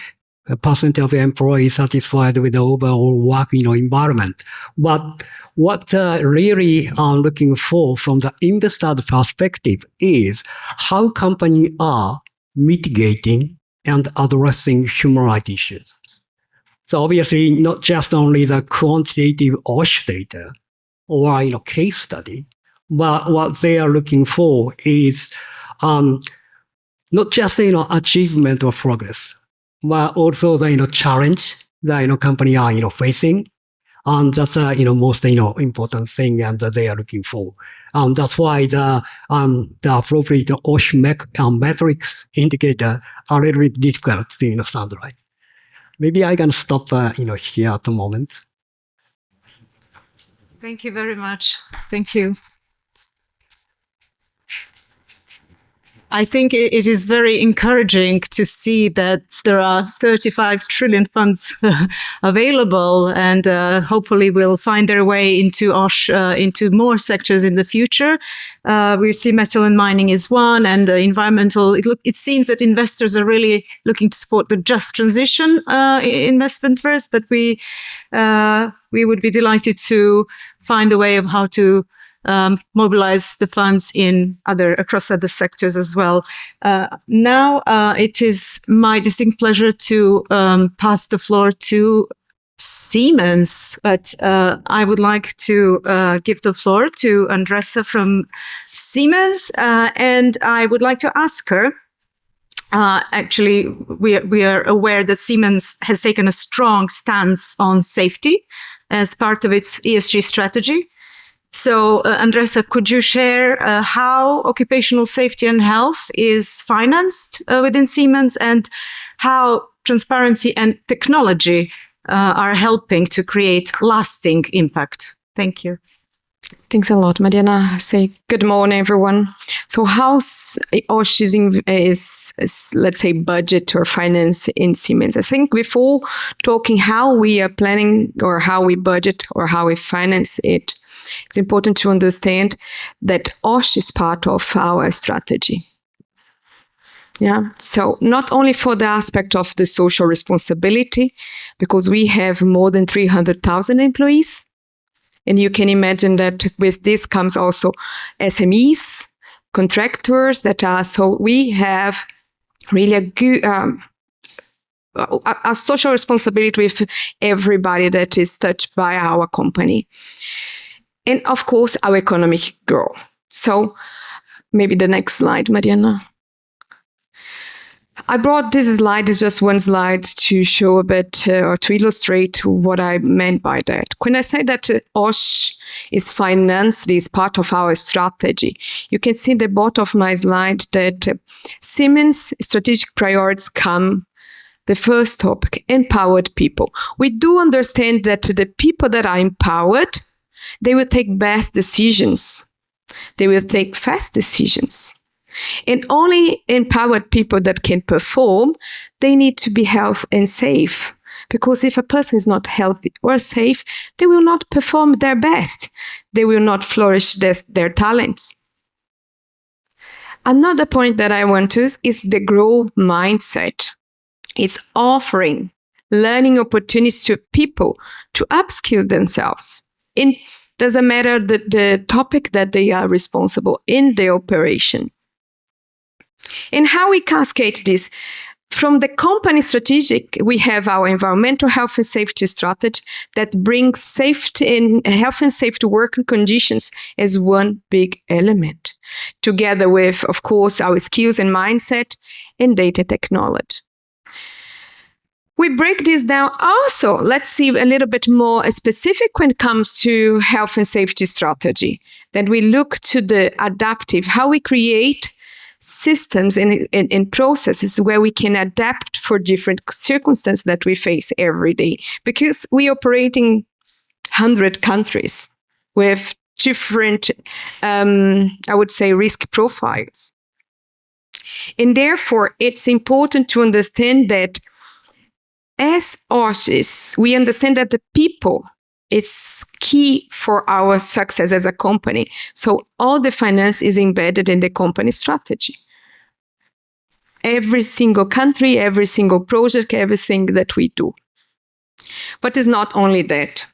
[SPEAKER 7] a percentage of employees satisfied with the overall work environment. But what really I'm looking for from the investor's perspective is how companies are mitigating and addressing human rights issues. So obviously, not just only the quantitative OSH data or case study, but what they are looking for is not just achievement or progress, but also the challenge that company are facing, and that's most important thing and they are looking for. That's why the appropriate OSH metrics indicator are a little bit difficult to standardize. Maybe I can stop here at the moment.
[SPEAKER 1] Thank you very much. Thank you. I think it is very encouraging to see that there are 35 trillion funds available, and hopefully will find their way into OSH, into more sectors in the future. We see metal and mining is one, and environmental. It seems that investors are really looking to support the just transition investment first, but we would be delighted to find a way of how to mobilize the funds across other sectors as well. Now it is my distinct pleasure to pass the floor to Siemens, but I would like to give the floor to Andressa from Siemens, and I would like to ask her. Actually, we are aware that Siemens has taken a strong stance on safety as part of its ESG strategy. So, Andressa, could you share how occupational safety and health is financed within Siemens, and how transparency and technology are helping to create lasting impact? Thank you.
[SPEAKER 8] Thanks a lot, Marijana. Say good morning, everyone. So how OSH is, let's say, budget or finance in Siemens? I think before talking how we are planning or how we budget or how we finance it, it's important to understand that OSH is part of our strategy. Yeah, so not only for the aspect of the social responsibility, because we have more than 300,000 employees. And you can imagine that with this comes also SMEs, contractors that are, so we have really a good, a social responsibility with everybody that is touched by our company. And of course, our economic growth. So maybe the next slide, Marijana. I brought this slide, it's just one slide to show a bit or to illustrate what I meant by that. When I say that OSH is financed, is part of our strategy, you can see at the bottom of my slide that Siemens strategic priorities come. The first topic, empowered people. We do understand that the people that are empowered, they will take best decisions. They will take fast decisions. And only empowered people that can perform, they need to be healthy and safe. Because if a person is not healthy or safe, they will not perform their best. They will not flourish their talents. Another point that I want to is the growth mindset. It's offering learning opportunities to people to upskill themselves. It doesn't matter the topic that they are responsible in the operation. And how we cascade this? From the company strategic, we have our environmental health and safety strategy that brings safety and health and safety working conditions as one big element, together with, of course, our skills and mindset and data technology. We break this down also. Let's see a little bit more specific when it comes to health and safety strategy. Then we look to the adaptive, how we create systems and processes where we can adapt for different circumstances that we face every day. Because we operate in 100 countries with different, I would say, risk profiles. And therefore, it's important to understand that as OSH, we understand that the people is key for our success as a company. So all the finance is embedded in the company strategy. Every single country, every single project, everything that we do. But it's not only that.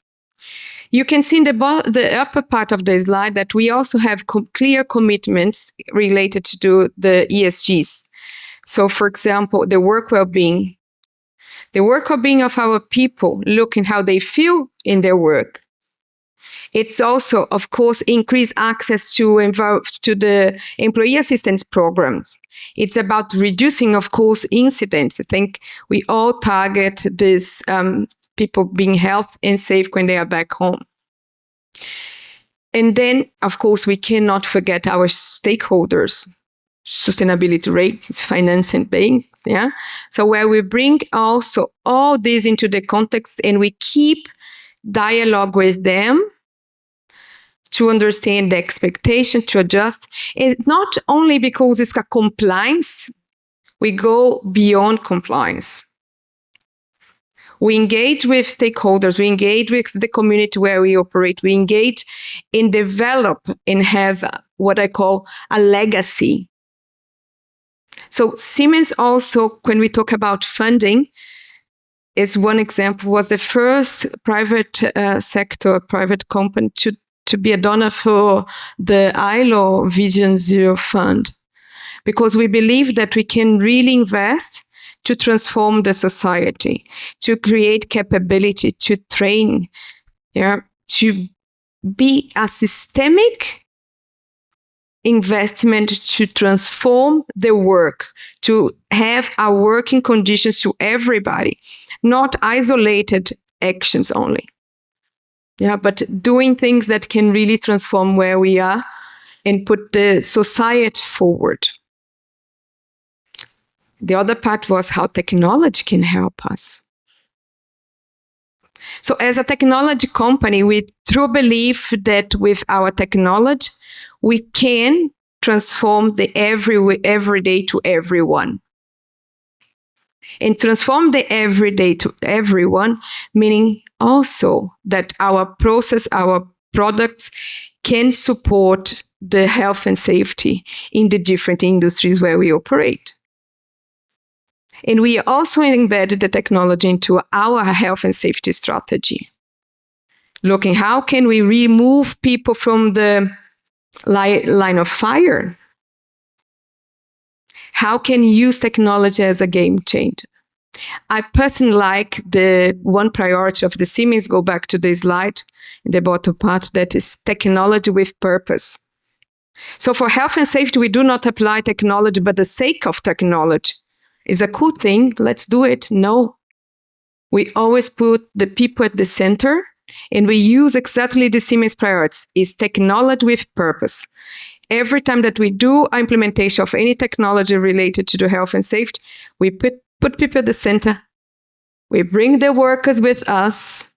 [SPEAKER 8] You can see in the upper part of the slide that we also have clear commitments related to the ESGs. So for example, the work well-being. The work well-being of our people, looking how they feel in their work. It's also, of course, increase access to the employee assistance programs. It's about reducing, of course, incidents. I think we all target this people being healthy and safe when they are back home. And then, of course, we cannot forget our stakeholders. Sustainability rates, finance and banks, yeah? So where we bring also all this into the context and we keep dialogue with them to understand the expectation, to adjust. And not only because it's a compliance, we go beyond compliance. We engage with stakeholders, we engage with the community where we operate, we engage and develop and have what I call a legacy. So Siemens also, when we talk about funding, is one example, was the first private sector, private company to be a donor for the ILO Vision Zero Fund. Because we believe that we can really invest to transform the society, to create capability, to train, to be a systemic investment to transform the work, to have our working conditions to everybody, not isolated actions only. But doing things that can really transform where we are and put the society forward. The other part was how technology can help us. So as a technology company, we truly believe that with our technology, we can transform the everyday to everyone. And transform the everyday to everyone, meaning also that our process, our products can support the health and safety in the different industries where we operate. And we also embedded the technology into our health and safety strategy. Looking how can we remove people from the line of fire? How can you use technology as a game changer? I personally like the one priority of the Siemens, go back to the slide in the bottom part, that is technology with purpose. So for health and safety, we do not apply technology, but the sake of technology is a cool thing, let's do it. No. We always put the people at the center, and we use exactly the Siemens priorities, is technology with purpose. Every time that we do implementation of any technology related to the health and safety, we put people at the center. We bring the workers with us,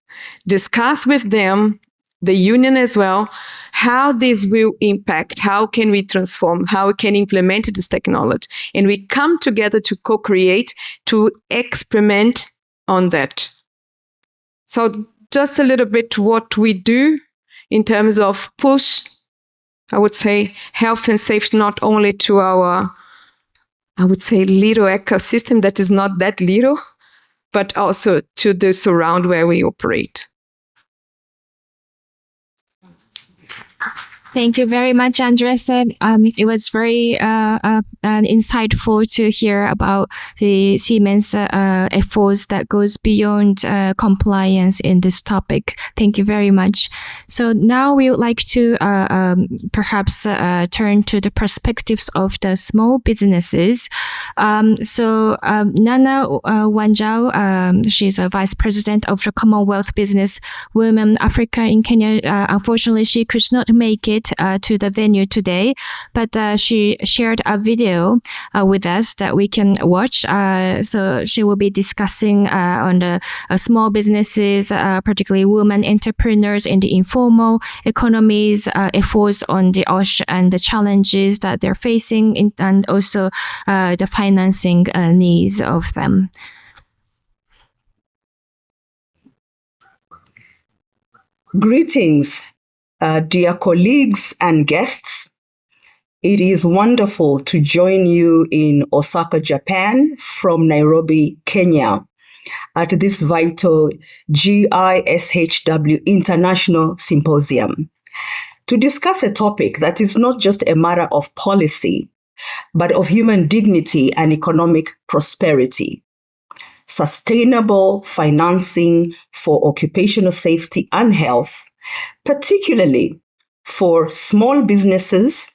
[SPEAKER 8] discuss with them, the union as well, how this will impact, how can we transform, how we can implement this technology. And we come together to co-create, to experiment on that. So just a little bit what we do in terms of push, I would say, health and safety, not only to our, I would say, little ecosystem that is not that little, but also to the surround where we operate.
[SPEAKER 2] Thank you very much, Andressa. It was very insightful to hear about the Siemens efforts that goes beyond compliance in this topic. Thank you very much. So now we would like to perhaps turn to the perspectives of the small businesses. So Nana Wanjao, she's a vice president of the Commonwealth Business Women Africa in Kenya. Unfortunately, she could not make it to the venue today, but she shared a video with us that we can watch. So she will be discussing on the small businesses, particularly women entrepreneurs in the informal economies, efforts on the OSH and the challenges that they're facing, and also the financing needs of them.
[SPEAKER 9] Greetings, dear colleagues and guests. It is wonderful to join you in Osaka, Japan, from Nairobi, Kenya, at this vital GISHW International Symposium, to discuss a topic that is not just a matter of policy, but of human dignity and economic prosperity. Sustainable financing for occupational safety and health, particularly for small businesses,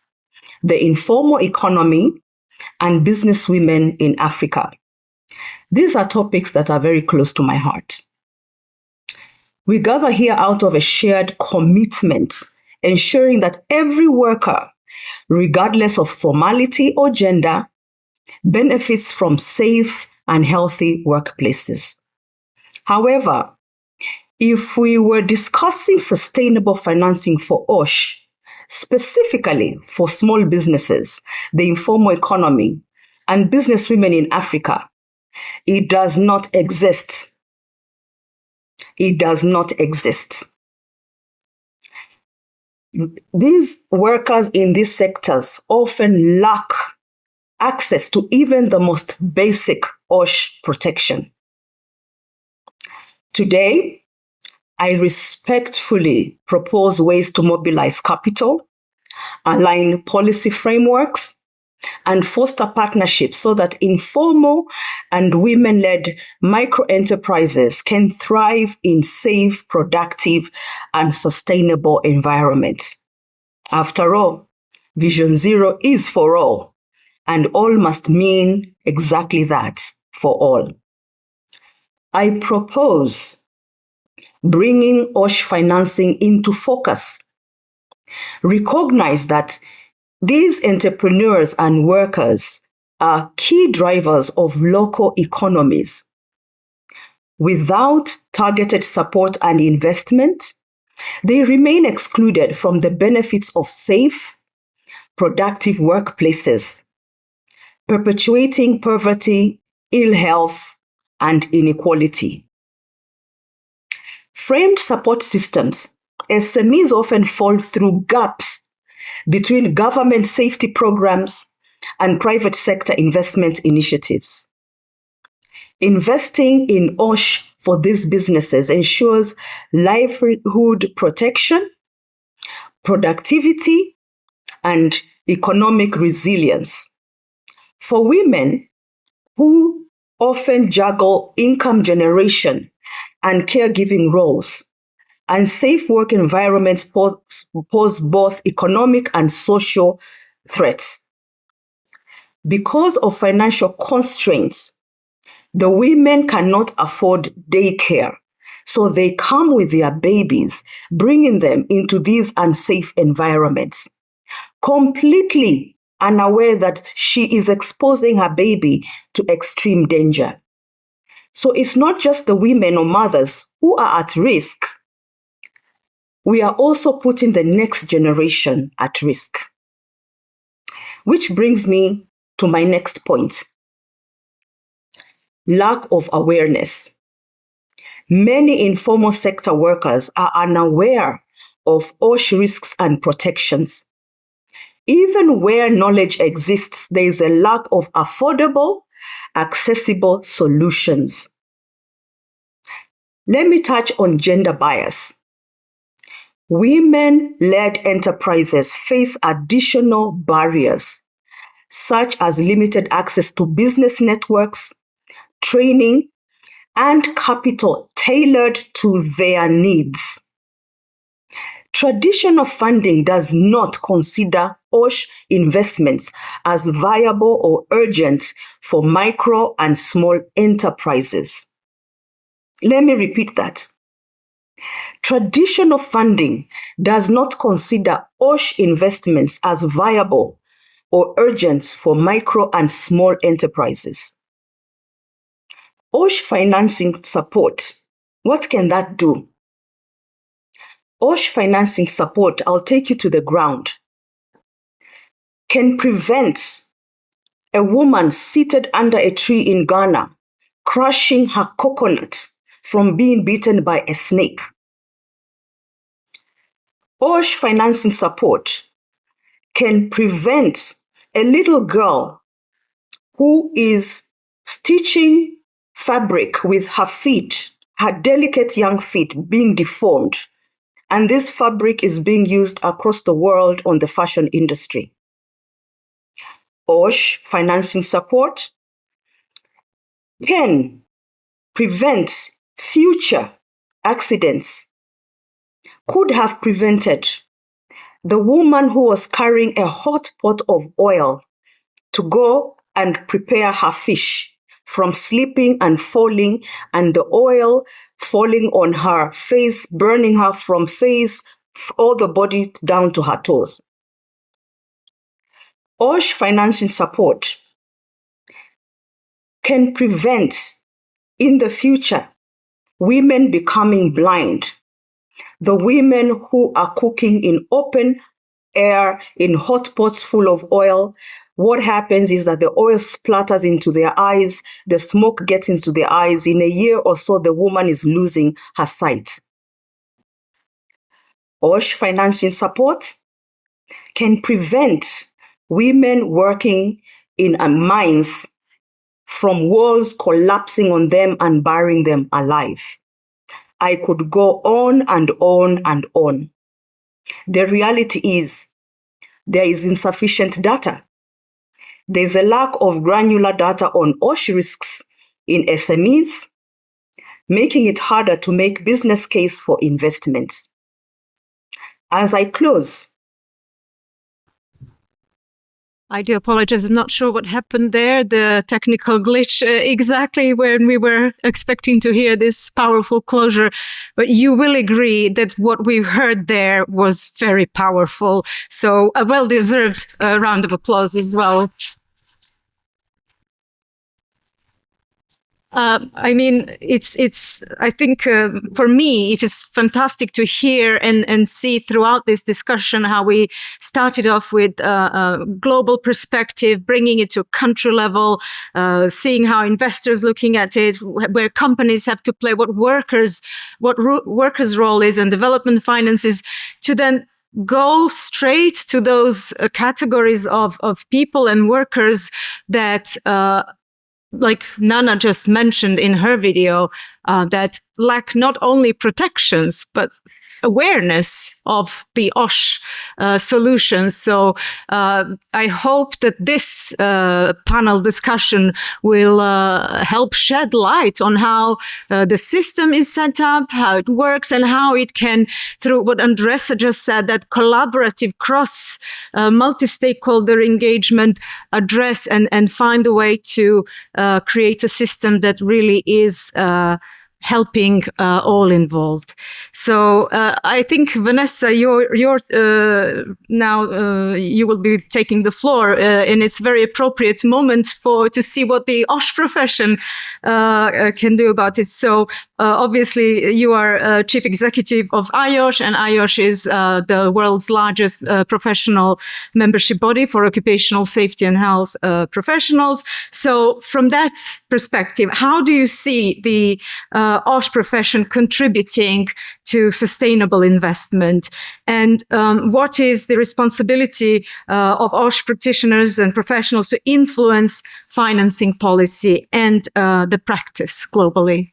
[SPEAKER 9] the informal economy, and businesswomen in Africa. These are topics that are very close to my heart. We gather here out of a shared commitment, ensuring that every worker, regardless of formality or gender, benefits from safe and healthy workplaces. However, if we were discussing sustainable financing for OSH, specifically for small businesses, the informal economy, and businesswomen in Africa, it does not exist. It does not exist. These workers in these sectors often lack access to even the most basic OSH protection. Today, I respectfully propose ways to mobilize capital, align policy frameworks, and foster partnerships so that informal and women-led micro-enterprises can thrive in safe, productive, and sustainable environments. After all, Vision Zero is for all, and all must mean exactly that, for all. I propose bringing OSH financing into focus. Recognize that these entrepreneurs and workers are key drivers of local economies. Without targeted support and investment, they remain excluded from the benefits of safe, productive workplaces, perpetuating poverty, ill health, and inequality. Framed support systems, SMEs often fall through gaps between government safety programs and private sector investment initiatives. Investing in OSH for these businesses ensures livelihood protection, productivity, and economic resilience. For women who often juggle income generation and caregiving roles, unsafe work environments pose both economic and social threats. Because of financial constraints, the women cannot afford daycare, so they come with their babies, bringing them into these unsafe environments, completely unaware that she is exposing her baby to extreme danger. So it's not just the women or mothers who are at risk. We are also putting the next generation at risk. Which brings me to my next point. Lack of awareness. Many informal sector workers are unaware of OSH risks and protections. Even where knowledge exists, there is a lack of affordable, accessible solutions. Let me touch on gender bias. Women-led enterprises face additional barriers, such as limited access to business networks, training, and capital tailored to their needs. Traditional funding does not consider OSH investments as viable or urgent for micro and small enterprises. Let me repeat that. Traditional funding does not consider OSH investments as viable or urgent for micro and small enterprises. OSH financing support, what can that do? OSH financing support, I'll take you to the ground, can prevent a woman seated under a tree in Ghana crushing her coconut from being bitten by a snake. OSH financing support can prevent a little girl who is stitching fabric with her feet, her delicate young feet being deformed, and this fabric is being used across the world on the fashion industry. OSH financing support can prevent future accidents. Could have prevented the woman who was carrying a hot pot of oil to go and prepare her fish from slipping and falling, and the oil falling on her face, burning her from face, all the body down to her toes. OSH financing support can prevent in the future women becoming blind, the women who are cooking in open air in hot pots full of oil. What happens is that the oil splatters into their eyes, the smoke gets into their eyes. In a year or so, the woman is losing her sight. OSH financing support can prevent women working in mines from walls collapsing on them and burying them alive. I could go on and on and on. The reality is there is insufficient data. There's a lack of granular data on OSH risks in SMEs, making it harder to make business case for investments. As I close,
[SPEAKER 1] I do apologize. I'm not sure what happened there, the technical glitch exactly when we were expecting to hear this powerful closure. But you will agree that what we've heard there was very powerful. So a well-deserved round of applause as well. I mean, I think for me, it is fantastic to hear and see throughout this discussion how we started off with a global perspective, bringing it to country level, seeing how investors looking at it, where companies have to play, what workers' role is and development finances, to then go straight to those categories of people and workers that like Nana just mentioned in her video, that lack not only protections, but awareness of the OSH solutions. So I hope that this panel discussion will help shed light on how the system is set up, how it works, and how it can, through what Andressa just said, that collaborative cross multi-stakeholder engagement, address and find a way to create a system that really is helping all involved. So I think, Vanessa, you're now you will be taking the floor, and it's very appropriate moment to see what the OSH profession can do about it. So obviously, you are chief executive of IOSH, and IOSH is the world's largest professional membership body for occupational safety and health professionals. So from that perspective, how do you see the OSH profession contributing to sustainable investment? And what is the responsibility of OSH practitioners and professionals to influence financing policy and the practice globally?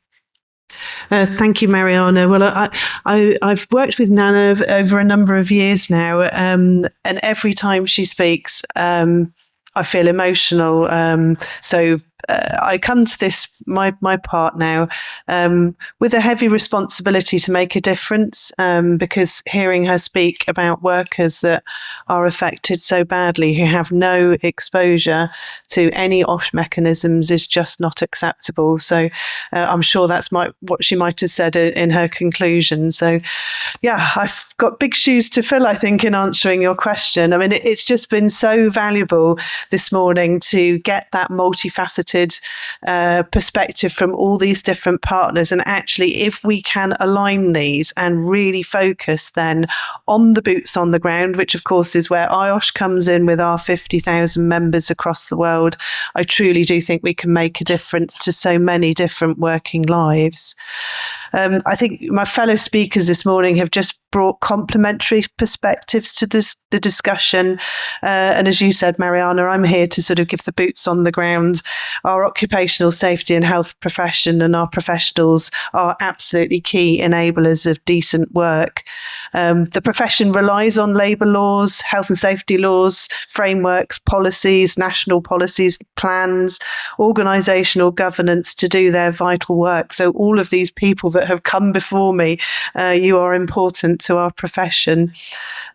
[SPEAKER 10] Thank you, Marijana. Well, I've worked with Nana over a number of years now, and every time she speaks, I feel emotional. So I come to this, my part now, with a heavy responsibility to make a difference, because hearing her speak about workers that are affected so badly, who have no exposure to any OSH mechanisms, is just not acceptable. So I'm sure that's what she might have said in her conclusion. So yeah, I've got big shoes to fill, I think, in answering your question. I mean, it's just been so valuable this morning to get that multifaceted perspective from all these different partners. And actually, if we can align these and really focus then on the boots on the ground, which of course is where IOSH comes in with our 50,000 members across the world, I truly do think we can make a difference to so many different working lives. I think my fellow speakers this morning have just brought complementary perspectives to the discussion. And as you said, Marijana, I'm here to sort of give the boots on the ground. Our occupational safety and health profession and our professionals are absolutely key enablers of decent work. The profession relies on labour laws, health and safety laws, frameworks, policies, national policies, plans, organisational governance to do their vital work. So all of these people that have come before me, you are important to our profession.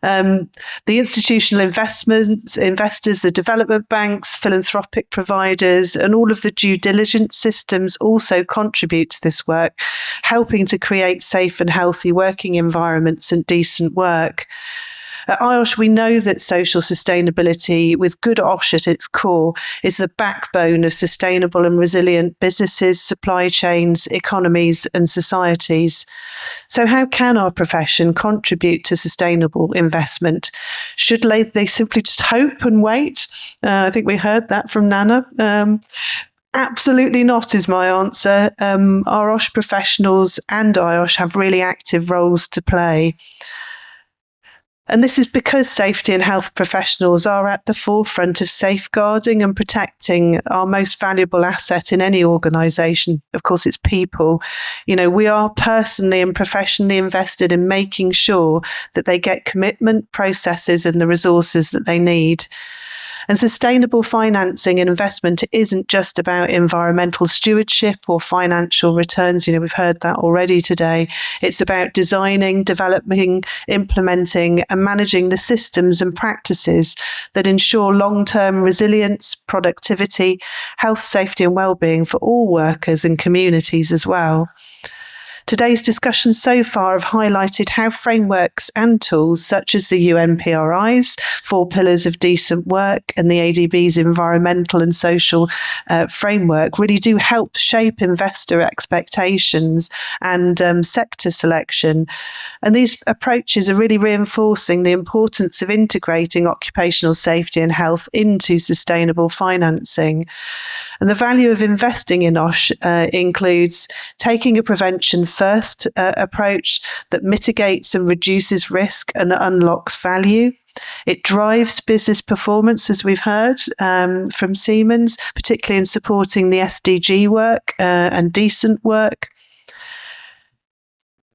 [SPEAKER 10] The institutional investors, the development banks, philanthropic providers, and all of the due diligence systems also contribute to this work, helping to create safe and healthy working environments and decent work. At IOSH, we know that social sustainability, with good OSH at its core, is the backbone of sustainable and resilient businesses, supply chains, economies, and societies. So how can our profession contribute to sustainable investment? Should they simply just hope and wait? I think we heard that from Nana. Absolutely not is my answer. Our OSH professionals and IOSH have really active roles to play. And this is because safety and health professionals are at the forefront of safeguarding and protecting our most valuable asset in any organisation. Of course, it's people. You know, we are personally and professionally invested in making sure that they get commitment, processes, and the resources that they need. And sustainable financing and investment isn't just about environmental stewardship or financial returns. You know, we've heard that already today. It's about designing, developing, implementing, and managing the systems and practices that ensure long-term resilience, productivity, health, safety, and well-being for all workers and communities as well. Today's discussions so far have highlighted how frameworks and tools such as the UNPRI's 4 Pillars of Decent Work and the ADB's environmental and social framework really do help shape investor expectations and sector selection. And these approaches are really reinforcing the importance of integrating occupational safety and health into sustainable financing. And the value of investing in OSH includes taking a prevention first approach that mitigates and reduces risk and unlocks value. It drives business performance, as we've heard from Siemens, particularly in supporting the SDG work and decent work.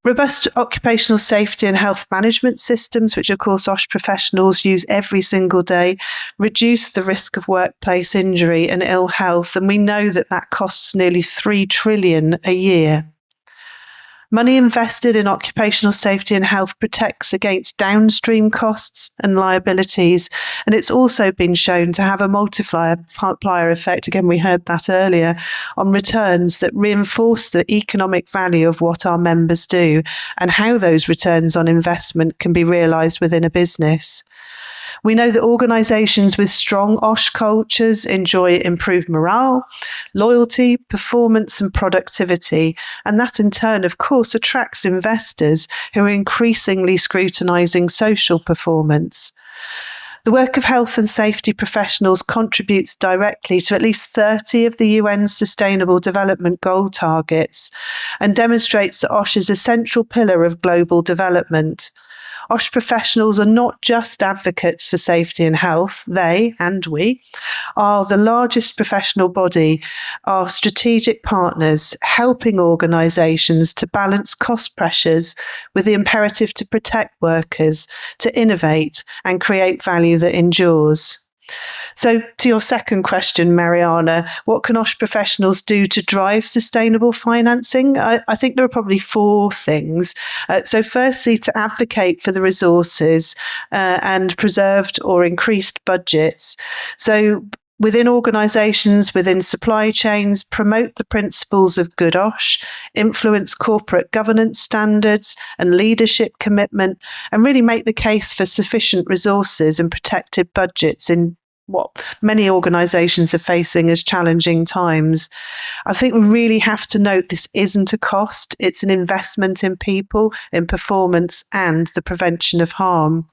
[SPEAKER 10] Robust occupational safety and health management systems, which of course OSH professionals use every single day, reduce the risk of workplace injury and ill health. And we know that that costs nearly 3 trillion a year. Money invested in occupational safety and health protects against downstream costs and liabilities, and it's also been shown to have a multiplier effect, again we heard that earlier, on returns that reinforce the economic value of what our members do and how those returns on investment can be realised within a business. We know that organisations with strong OSH cultures enjoy improved morale, loyalty, performance and productivity, and that in turn, of course, attracts investors who are increasingly scrutinising social performance. The work of health and safety professionals contributes directly to at least 30 of the UN's Sustainable Development Goal targets and demonstrates that OSH is a central pillar of global development. OSH professionals are not just advocates for safety and health. They, and we, are the largest professional body, are strategic partners, helping organisations to balance cost pressures with the imperative to protect workers, to innovate and create value that endures. So to your second question, Marijana, what can OSH professionals do to drive sustainable financing? I think there are probably 4 things. So firstly, to advocate for the resources and preserved or increased budgets. So within organisations, within supply chains, promote the principles of good OSH, influence corporate governance standards and leadership commitment, and really make the case for sufficient resources and protected budgets in what many organisations are facing as challenging times. I think we really have to note this isn't a cost, it's an investment in people, in performance and the prevention of harm.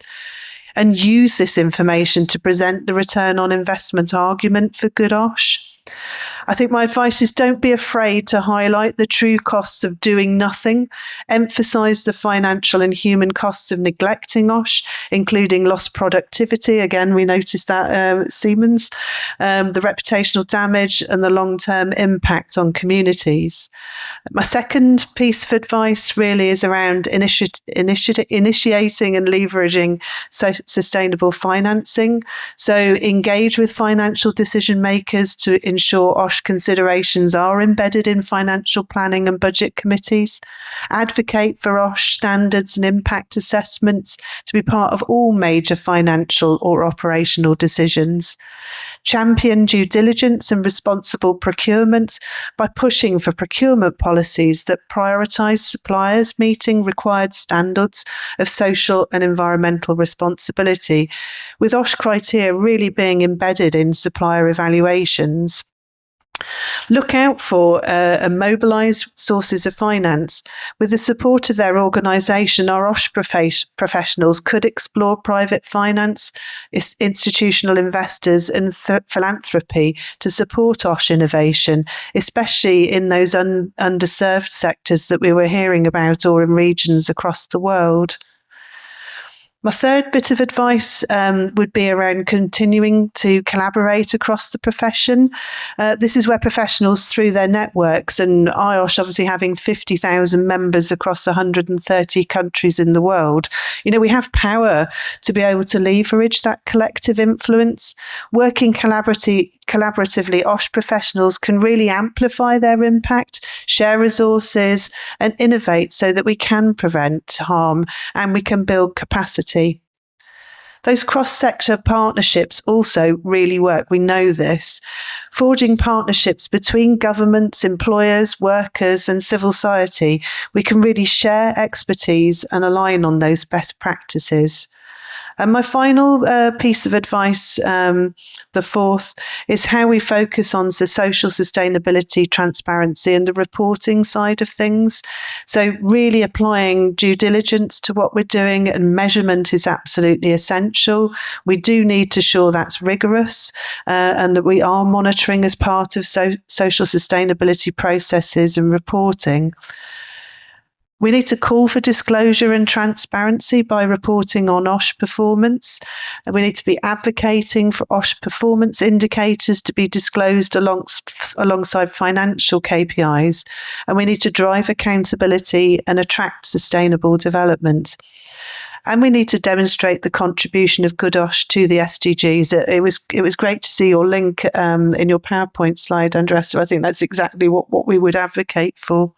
[SPEAKER 10] And use this information to present the return on investment argument for good OSH. I think my advice is don't be afraid to highlight the true costs of doing nothing, emphasise the financial and human costs of neglecting OSH, including lost productivity. Again, we noticed that at Siemens, the reputational damage and the long-term impact on communities. My second piece of advice really is around initiating and leveraging sustainable financing. So engage with financial decision makers to ensure OSH OSH considerations are embedded in financial planning and budget committees, advocate for OSH standards and impact assessments to be part of all major financial or operational decisions, champion due diligence and responsible procurement by pushing for procurement policies that prioritise suppliers meeting required standards of social and environmental responsibility, with OSH criteria really being embedded in supplier evaluations. Look out for and mobilise sources of finance. With the support of their organisation, our OSH professionals could explore private finance, institutional investors and philanthropy to support OSH innovation, especially in those underserved sectors that we were hearing about or in regions across the world. My third bit of advice would be around continuing to collaborate across the profession. This is where professionals through their networks, and IOSH obviously having 50,000 members across 130 countries in the world, we have power to be able to leverage that collective influence. Working collaboratively, OSH professionals can really amplify their impact, share resources and innovate so that we can prevent harm and we can build capacity. Those cross-sector partnerships also really work. We know this. Forging partnerships between governments, employers, workers and civil society, we can really share expertise and align on those best practices. And my final piece of advice, the fourth, is how we focus on the social sustainability, transparency and the reporting side of things. So really applying due diligence to what we're doing, and measurement is absolutely essential. We do need to ensure that's rigorous and that we are monitoring as part of social sustainability processes and reporting. We need to call for disclosure and transparency by reporting on OSH performance. And we need to be advocating for OSH performance indicators to be disclosed alongside financial KPIs. And we need to drive accountability and attract sustainable development. And we need to demonstrate the contribution of good OSH to the SDGs. It was great to see your link in your PowerPoint slide, Andressa. I think that's exactly what we would advocate for.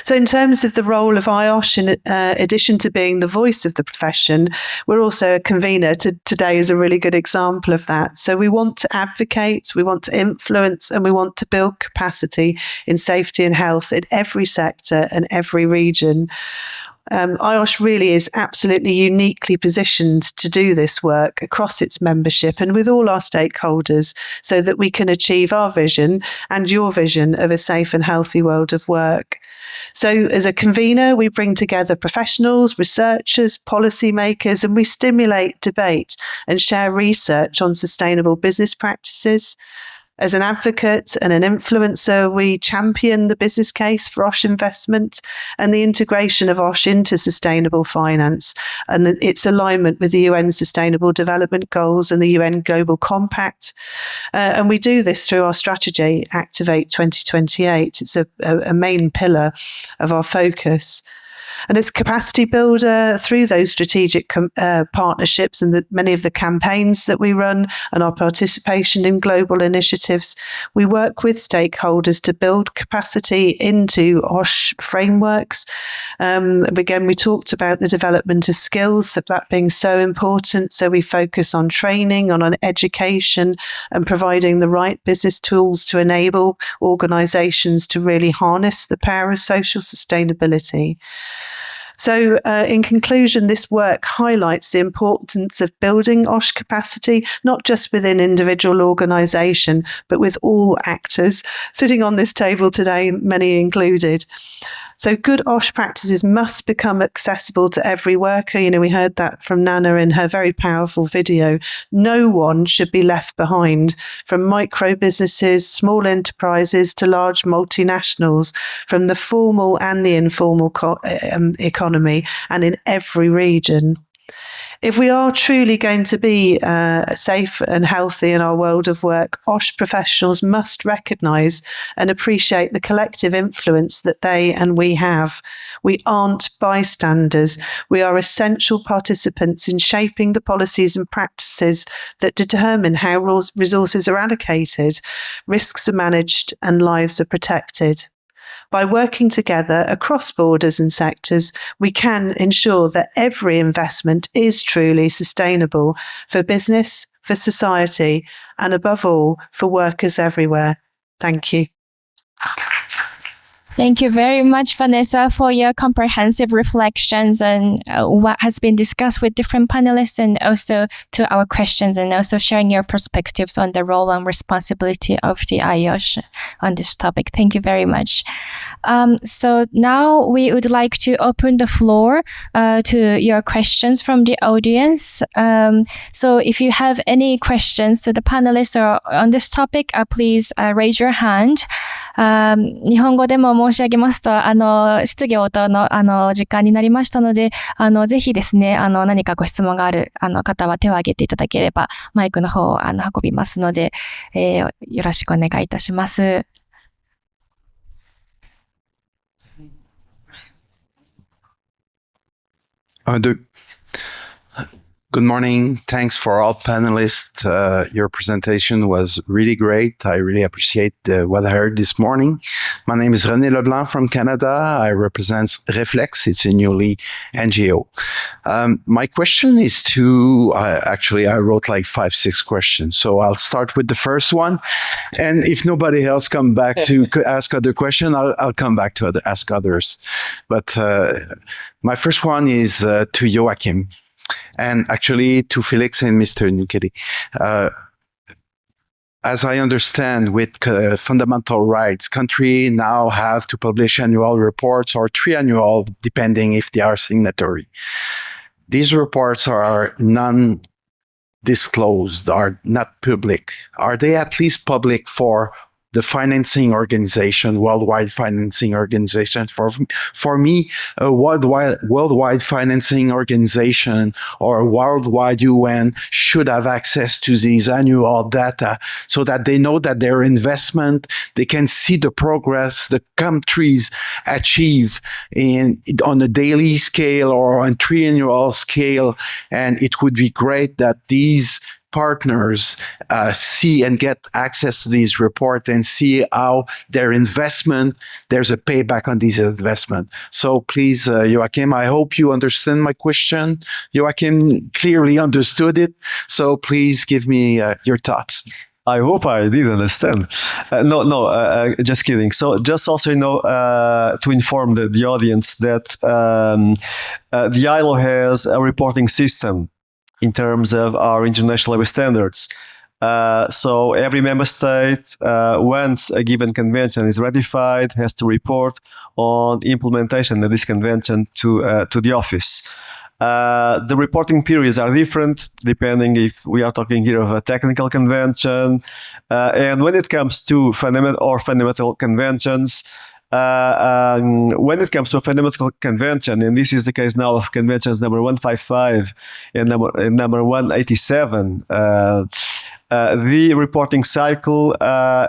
[SPEAKER 10] So in terms of the role of IOSH, in addition to being the voice of the profession, we're also a convener. Today is a really good example of that. So we want to advocate, we want to influence, and we want to build capacity in safety and health in every sector and every region. IOSH really is absolutely uniquely positioned to do this work across its membership and with all our stakeholders so that we can achieve our vision and your vision of a safe and healthy world of work. So as a convener, we bring together professionals, researchers, policymakers, and we stimulate debate and share research on sustainable business practices. As an advocate and an influencer, we champion the business case for OSH investment and the integration of OSH into sustainable finance and its alignment with the UN Sustainable Development Goals and the UN Global Compact. And we do this through our strategy, Activate 2028. It's a main pillar of our focus. And as capacity builder, through those strategic partnerships and many of the campaigns that we run and our participation in global initiatives, we work with stakeholders to build capacity into OSH frameworks. Again, we talked about the development of skills, that being so important. So we focus on training, on education, and providing the right business tools to enable organisations to really harness the power of social sustainability. So in conclusion, this work highlights the importance of building OSH capacity, not just within individual organisation, but with all actors sitting on this table today, many included. So good OSH practices must become accessible to every worker. We heard that from Nana in her very powerful video. No one should be left behind, from micro businesses, small enterprises to large multinationals, from the formal and the informal economy and in every region. If we are truly going to be safe and healthy in our world of work, OSH professionals must recognise and appreciate the collective influence that they and we have. We aren't bystanders. We are essential participants in shaping the policies and practices that determine how resources are allocated, risks are managed, and lives are protected. By working together across borders and sectors, we can ensure that every investment is truly sustainable for business, for society, and above all, for workers everywhere. Thank you.
[SPEAKER 2] Thank you very much, Vanessa, for your comprehensive reflections and what has been discussed with different panelists, and also to our questions, and also sharing your perspectives on the role and responsibility of the IOSH on this topic. Thank you very much. So now we would like to open the floor to your questions from the audience. So if you have any questions to the panelists or on this topic, please raise your hand. 日本語でも申し上げますと、質疑応答の、時間になりましたので、ぜひですね、何かご質問がある、方は手を挙げていただければ、マイクの方を、運びますので、よろしくお願いいたします。
[SPEAKER 11] Good morning. Thanks for all panelists. Your presentation was really great. I really appreciate what I heard this morning. My name is René Leblanc from Canada. I represent Reflex. It's a newly NGO. My question is to, actually, I wrote like 5-6 questions. So I'll start with the first one. And if nobody else come back to ask other questions, I'll come back to ask others. But my first one is to Joachim. And actually to Felix and Mr. Nukeli. As I understand, with fundamental rights, countries now have to publish annual reports or triannual, depending if they are signatory. These reports are non-disclosed, are not public. Are they at least public for the financing organization, worldwide financing organization? For me, a worldwide financing organization or worldwide UN should have access to these annual data so that they know that their investment, they can see the progress the countries achieve on a daily scale or on triannual scale. And it would be great that these partners see and get access to these reports and see how their investment, there's a payback on these investment. So please, Joachim, I hope you understand my question. Joachim clearly understood it. So please give me your thoughts.
[SPEAKER 3] I hope I did understand. Just kidding. So just also, to inform the audience that the ILO has a reporting system in terms of our international labor standards. So every member state, once a given convention is ratified, has to report on implementation of this convention to the office. The reporting periods are different depending if we are talking here of a technical convention. And when it comes to fundamental conventions, when it comes to a fundamental convention, and this is the case now of conventions number 155 and number 187, the reporting cycle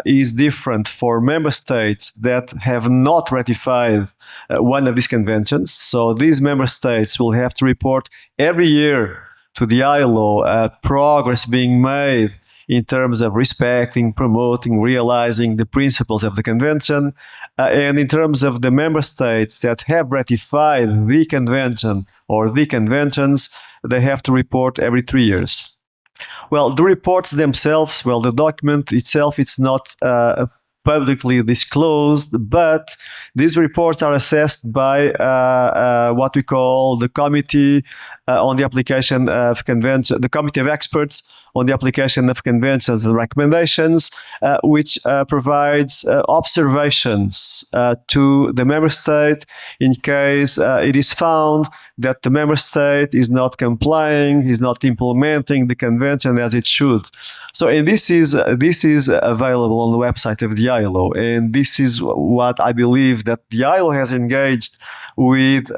[SPEAKER 3] is different for member states that have not ratified one of these conventions. So these member states will have to report every year to the ILO progress being made in terms of respecting, promoting, realizing the principles of the convention. And in terms of the member states that have ratified the convention or the conventions, they have to report every 3 years. Well, the reports themselves, the document itself, it's not publicly disclosed, but these reports are assessed by what we call the Committee on the Application of Convention, the Committee of Experts on the application of conventions and recommendations, which provides observations to the member state in case it is found that the member state is not complying, is not implementing the convention as it should. So, and this is available on the website of the ILO, and this is what I believe that the ILO has engaged with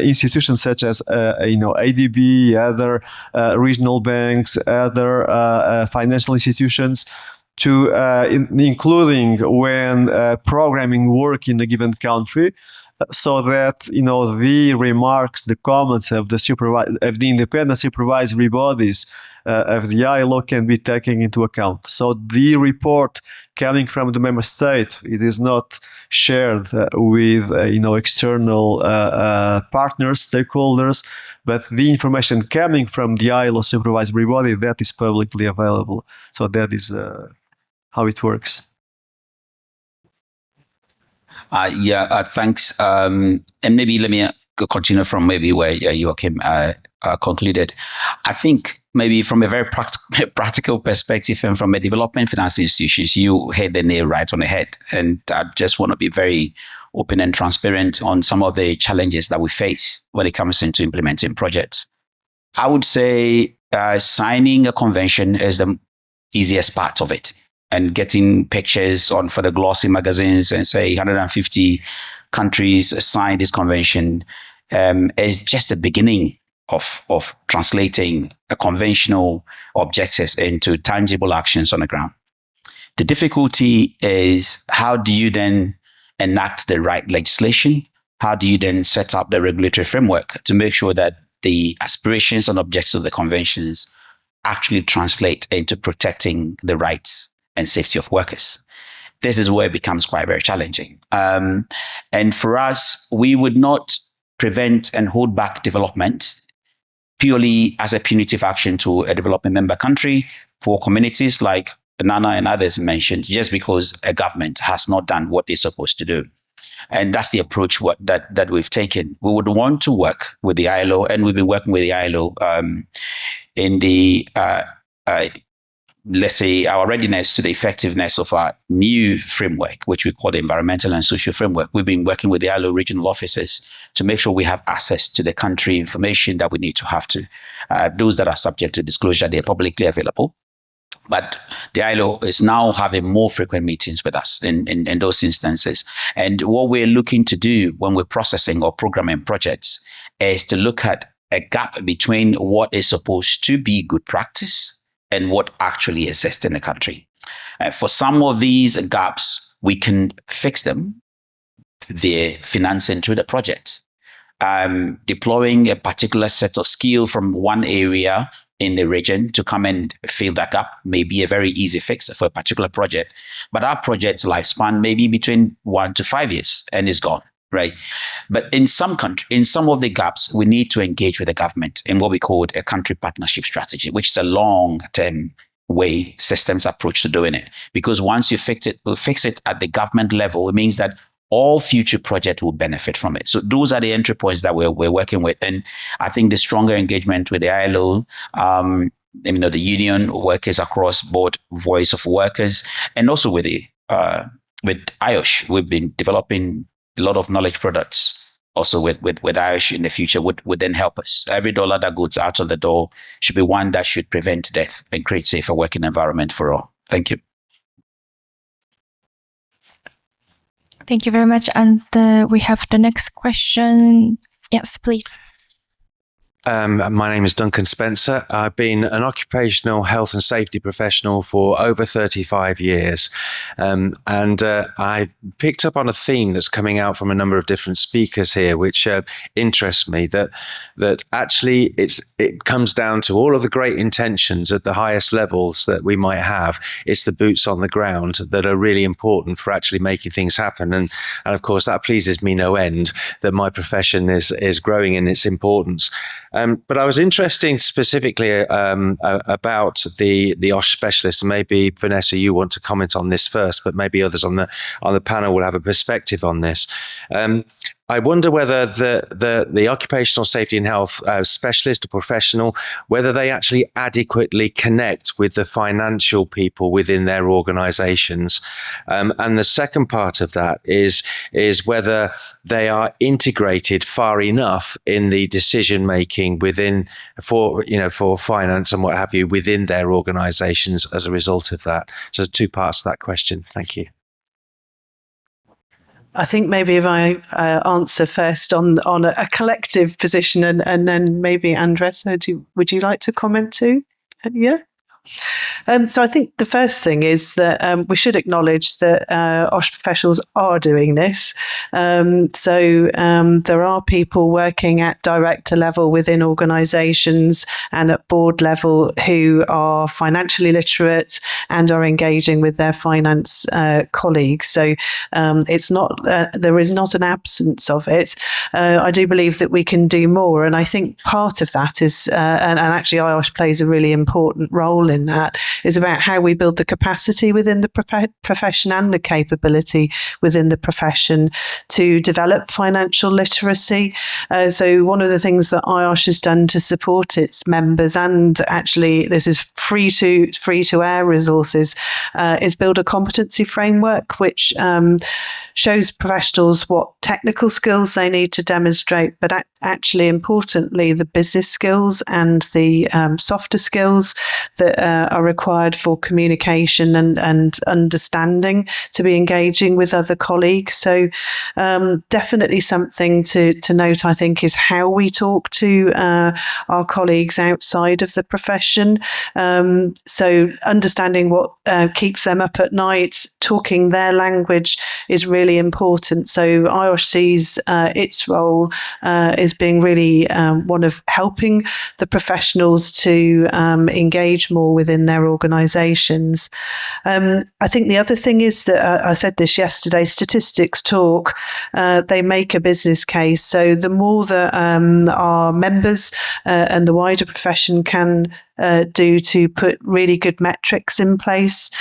[SPEAKER 3] institutions such as ADB, other regional banks, other financial institutions, to including when programming work in a given country, so that the remarks, the comments of the independent supervisory bodies of the ILO can be taken into account. So the report coming from the member state, it is not shared with external partners, stakeholders, but the information coming from the ILO supervisory body, that is publicly available. So that is how it works.
[SPEAKER 5] Thanks. And maybe let me continue from maybe where Joachim concluded. I think maybe from a very practical perspective and from a development finance institutions, you hit the nail right on the head. And I just want to be very open and transparent on some of the challenges that we face when it comes into implementing projects. I would say signing a convention is the easiest part of it. And getting pictures for the glossy magazines and say 150 countries signed this convention is just the beginning of translating a conventional objectives into tangible actions on the ground. The difficulty is, how do you then enact the right legislation? How do you then set up the regulatory framework to make sure that the aspirations and objectives of the conventions actually translate into protecting the rights and safety of workers? This is where it becomes quite very challenging. And for us, we would not prevent and hold back development purely as a punitive action to a developing member country for communities like Nana and others mentioned, just because a government has not done what they're supposed to do. And that's the approach that we've taken. We would want to work with the ILO, and we've been working with the ILO in the let's say, our readiness to the effectiveness of our new framework, which we call the environmental and social framework. We've been working with the ILO regional offices to make sure we have access to the country information that we need to have to. Those that are subject to disclosure, they're publicly available. But the ILO is now having more frequent meetings with us in those instances. And what we're looking to do when we're processing or programming projects is to look at a gap between what is supposed to be good practice and what actually exists in the country. For some of these gaps, we can fix them via financing through the project. Deploying a particular set of skill from one area in the region to come and fill that gap may be a very easy fix for a particular project. But our project's lifespan may be between 1 to 5 years and it's gone. Right. But in some of the gaps, we need to engage with the government in what we call a country partnership strategy, which is a long-term way systems approach to doing it. Because once you fix it at the government level, it means that all future projects will benefit from it. So those are the entry points that we're working with. And I think the stronger engagement with the ILO, the union workers across board, voice of workers, and also with IOSH, we've been developing a lot of knowledge products also with IOSH in the future would then help us. Every dollar that goes out of the door should be one that should prevent death and create safer working environment for all. Thank you.
[SPEAKER 2] Thank you very much. And we have the next question. Yes, please.
[SPEAKER 12] My name is Duncan Spencer. I've been an occupational health and safety professional for over 35 years. And I picked up on a theme that's coming out from a number of different speakers here, which interests me, that actually it comes down to all of the great intentions at the highest levels that we might have. It's the boots on the ground that are really important for actually making things happen. And of course, that pleases me no end that my profession is growing in its importance. But I was interested specifically about the OSH specialist. Maybe Vanessa, you want to comment on this first, but maybe others on the panel will have a perspective on this. I wonder whether the occupational safety and health specialist or professional, whether they actually adequately connect with the financial people within their organizations. And the second part of that is whether they are integrated far enough in the decision making within for finance and what have you within their organizations as a result of that. So there's two parts to that question. Thank you.
[SPEAKER 10] I think maybe if I answer first on a collective position, and then maybe Andressa, would you like to comment too? Yeah. So I think the first thing is that we should acknowledge that OSH professionals are doing this. So there are people working at director level within organisations and at board level who are financially literate and are engaging with their finance colleagues. So it's not there is not an absence of it. I do believe that we can do more, and I think part of that is, and actually IOSH plays a really important role in that, is about how we build the capacity within the profession and the capability within the profession to develop financial literacy. So one of the things that IOSH has done to support its members, and actually this is free to air resources, is build a competency framework which shows professionals what technical skills they need to demonstrate, but actually importantly the business skills and the softer skills that are required for communication and understanding to be engaging with other colleagues. So definitely something to note, I think, is how we talk to our colleagues outside of the profession. So understanding what keeps them up at night, talking their language is really important. So IOSH sees its role as being really one of helping the professionals to engage more within their organisations. I think the other thing is that I said this yesterday, statistics talk, they make a business case. So the more that our members and the wider profession can do to put really good metrics in place,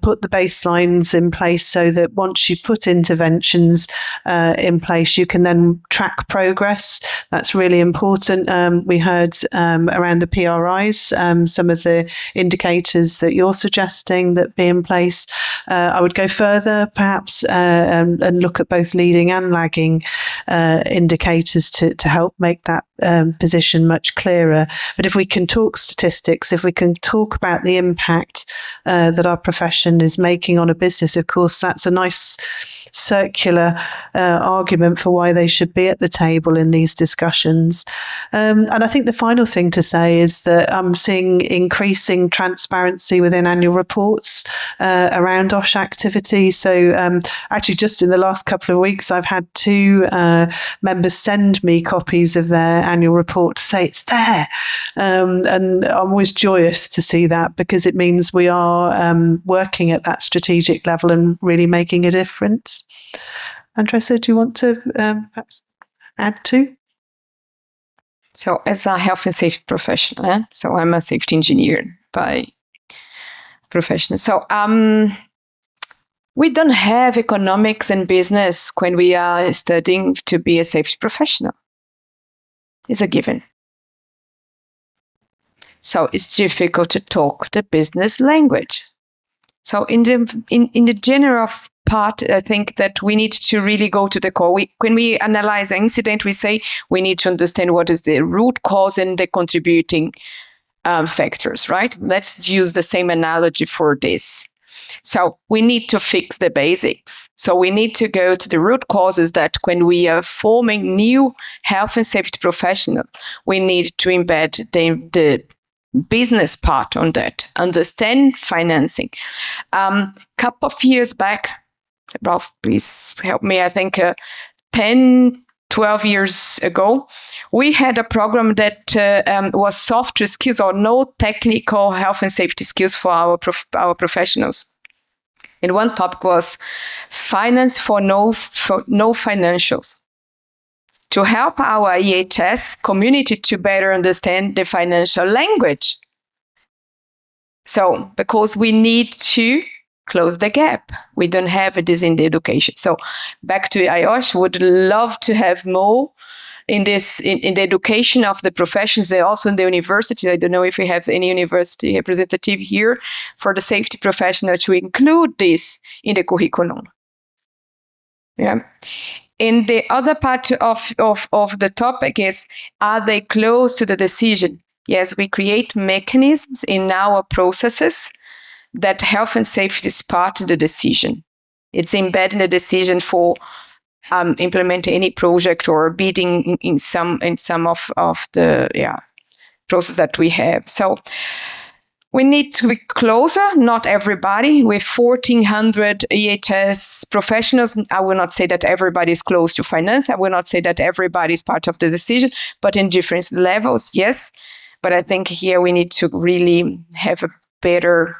[SPEAKER 10] put the baselines in place so that once you put interventions in place, you can then track progress. That's really important. We heard around the PRIs, some of the indicators that you're suggesting that be in place. I would go further perhaps and look at both leading and lagging indicators to help make that position much clearer. But if we can talk statistics, if we can talk about the impact that our profession is making on a business, of course, that's a nice circular argument for why they should be at the table in these discussions. And I think the final thing to say is that I'm seeing increasing transparency within annual reports around OSH activity. So actually just in the last couple of weeks, I've had two members send me copies of their annual report to say it's there. And I'm always joyous to see that, because it means we are working at that strategic level and really making a difference. Andressa, do you want to perhaps add to?
[SPEAKER 8] So as a health and safety professional, so I'm a safety engineer by profession. So we don't have economics and business when we are studying to be a safety professional. It's a given. So it's difficult to talk the business language. So in the general part, I think that we need to really go to the core. When we analyze an incident, we say we need to understand what is the root cause and the contributing factors, right? Let's use the same analogy for this. So we need to fix the basics. So we need to go to the root causes that when we are forming new health and safety professionals, we need to embed the business part on that, understand financing. Couple of years back, Ralph, please help me, I think 10, 12 years ago, we had a program that was software skills or no technical health and safety skills for our professionals. And one topic was finance for no financials, to help our EHS community to better understand the financial language. So, because we need to close the gap. We don't have this in the education. So back to IOSH, would love to have more in this in the education of the professions and also in the university. I don't know if we have any university representative here for the safety professional to include this in the curriculum. Yeah. And the other part of the topic is, are they close to the decision? Yes, we create mechanisms in our processes that health and safety is part of the decision. It's embedded in the decision for implementing any project or bidding in some of the process that we have. So we need to be closer, not everybody. With 1,400 EHS professionals, I will not say that everybody is close to finance. I will not say that everybody is part of the decision, but in different levels, yes. But I think here we need to really have a better,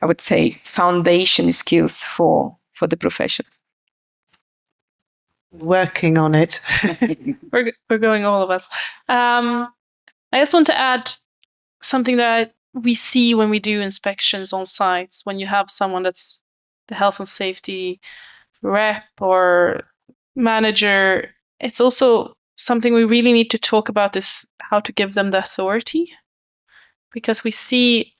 [SPEAKER 8] I would say, foundation skills for the professions.
[SPEAKER 10] Working on it.
[SPEAKER 6] We're going, all of us. I just want to add something that we see when we do inspections on sites. When you have someone that's the health and safety rep or manager, it's also something we really need to talk about, is how to give them the authority. Because we see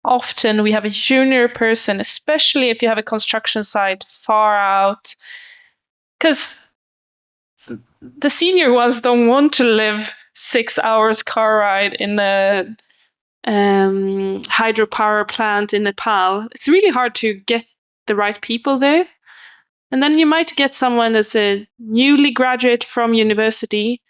[SPEAKER 6] often we have a junior person, especially if you have a construction site far out, because the senior ones don't want to live 6 hours car ride in a hydropower plant in Nepal. It's really hard to get the right people there. And then you might get someone that's a newly graduate from university,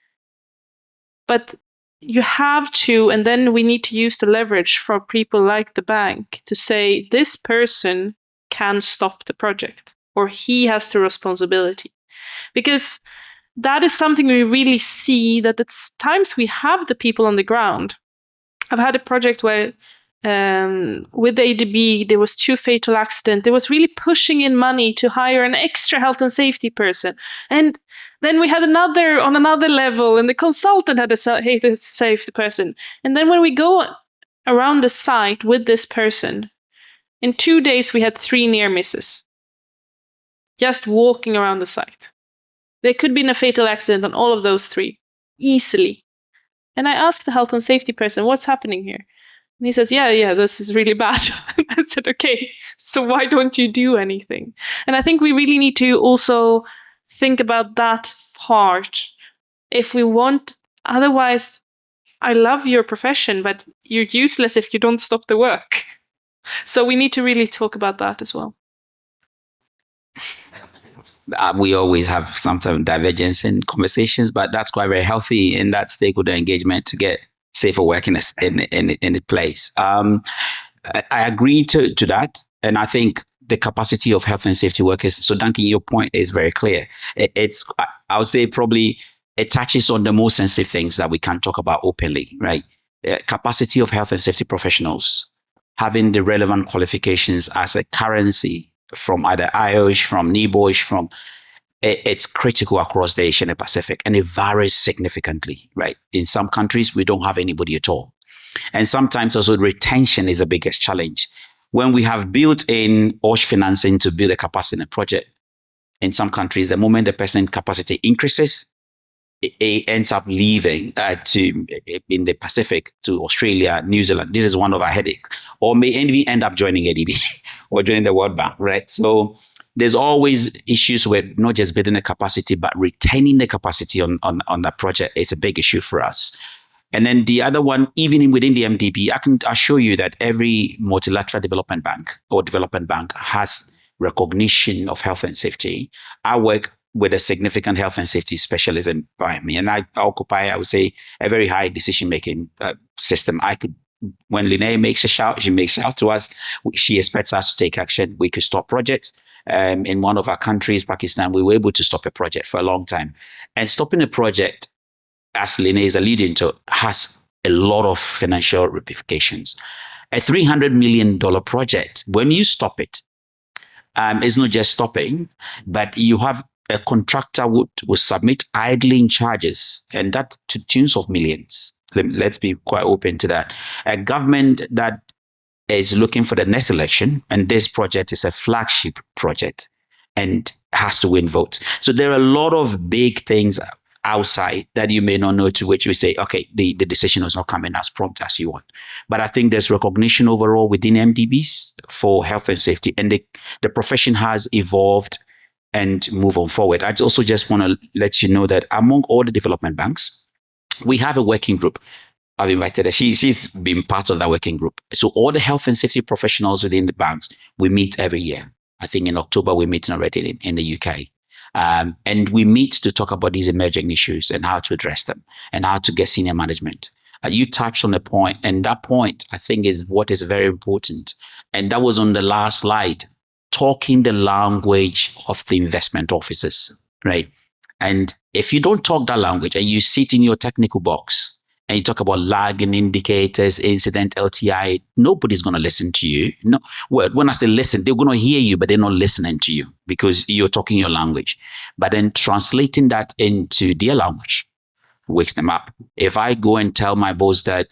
[SPEAKER 6] but you have to, and then we need to use the leverage for people like the bank to say, this person can stop the project, or he has the responsibility. Because that is something we really see, that at times we have the people on the ground. I've had a project where with the ADB, there was 2 fatal accidents. There was really pushing in money to hire an extra health and safety person. And then we had another on another level, and the consultant had a safety person. And then when we go around the site with this person, in 2 days, we had 3 near misses. Just walking around the site. There could be a fatal accident on all of those 3, easily. And I asked the health and safety person, what's happening here? And he says, yeah, this is really bad. I said, okay, so why don't you do anything? And I think we really need to also think about that part. If we want, otherwise, I love your profession, but you're useless if you don't stop the work. So we need to really talk about that as well.
[SPEAKER 5] We always have some sort of divergence in conversations, but that's quite very healthy in that stakeholder engagement to get safer work in the place. I agree to that. And I think the capacity of health and safety workers, so Duncan, your point is very clear. I would say probably it touches on the most sensitive things that we can't talk about openly, right? The capacity of health and safety professionals, having the relevant qualifications as a currency from either IOSH, from NEBOSH, it's critical across the Asian and Pacific, and it varies significantly, right? In some countries, we don't have anybody at all. And sometimes also retention is the biggest challenge. When we have built in OSH financing to build a capacity in a project, in some countries, the moment the person capacity increases, it ends up leaving in the Pacific to Australia, New Zealand. This is one of our headaches. Or may even end up joining ADB or joining the World Bank, right? So there's always issues with not just building the capacity, but retaining the capacity on that project is a big issue for us. And then the other one, even within the MDB, I can assure you that every multilateral development bank or development bank has recognition of health and safety. I work with a significant health and safety specialism by me. And I occupy, I would say, a very high decision-making system. When Linnea makes a shout, she makes a shout to us. She expects us to take action. We could stop projects. In one of our countries, Pakistan, we were able to stop a project for a long time. And stopping a project, as Linnea is alluding to, has a lot of financial ramifications. A $300 million project, when you stop it, it's not just stopping, but you have a contractor will submit idling charges, and that to tunes of millions. Let's be quite open to that. A government that is looking for the next election, and this project is a flagship project and has to win votes. So there are a lot of big things outside that you may not know, to which you say, okay, the decision is not coming as prompt as you want. But I think there's recognition overall within MDBs for health and safety, and the profession has evolved and move on forward. I also just want to let you know that among all the development banks, we have a working group. I've invited her. She's been part of that working group. So all the health and safety professionals within the banks, we meet every year. I think in October, we're meeting already in the UK. And we meet to talk about these emerging issues and how to address them and how to get senior management. You touched on a point, and that point, I think, is what is very important. And that was on the last slide, talking the language of the investment officers, right? And if you don't talk that language and you sit in your technical box and you talk about lagging indicators, incident, LTI, nobody's going to listen to you. No, well, when I say listen, they're going to hear you, but they're not listening to you because you're talking your language. But then translating that into their language wakes them up. If I go and tell my boss that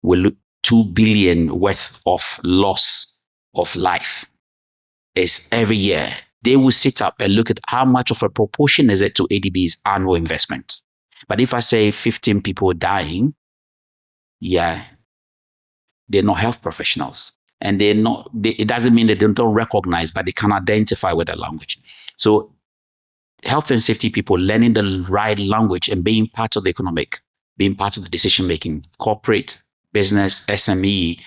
[SPEAKER 5] we'll look 2 billion worth of loss of life is every year, they will sit up and look at how much of a proportion is it to ADB's annual investment. But if I say 15 people dying, yeah, they're not health professionals. And it doesn't mean that they don't recognize, but they can identify with the language. So health and safety people learning the right language and being part of the economic, being part of the decision-making, corporate, business, SME,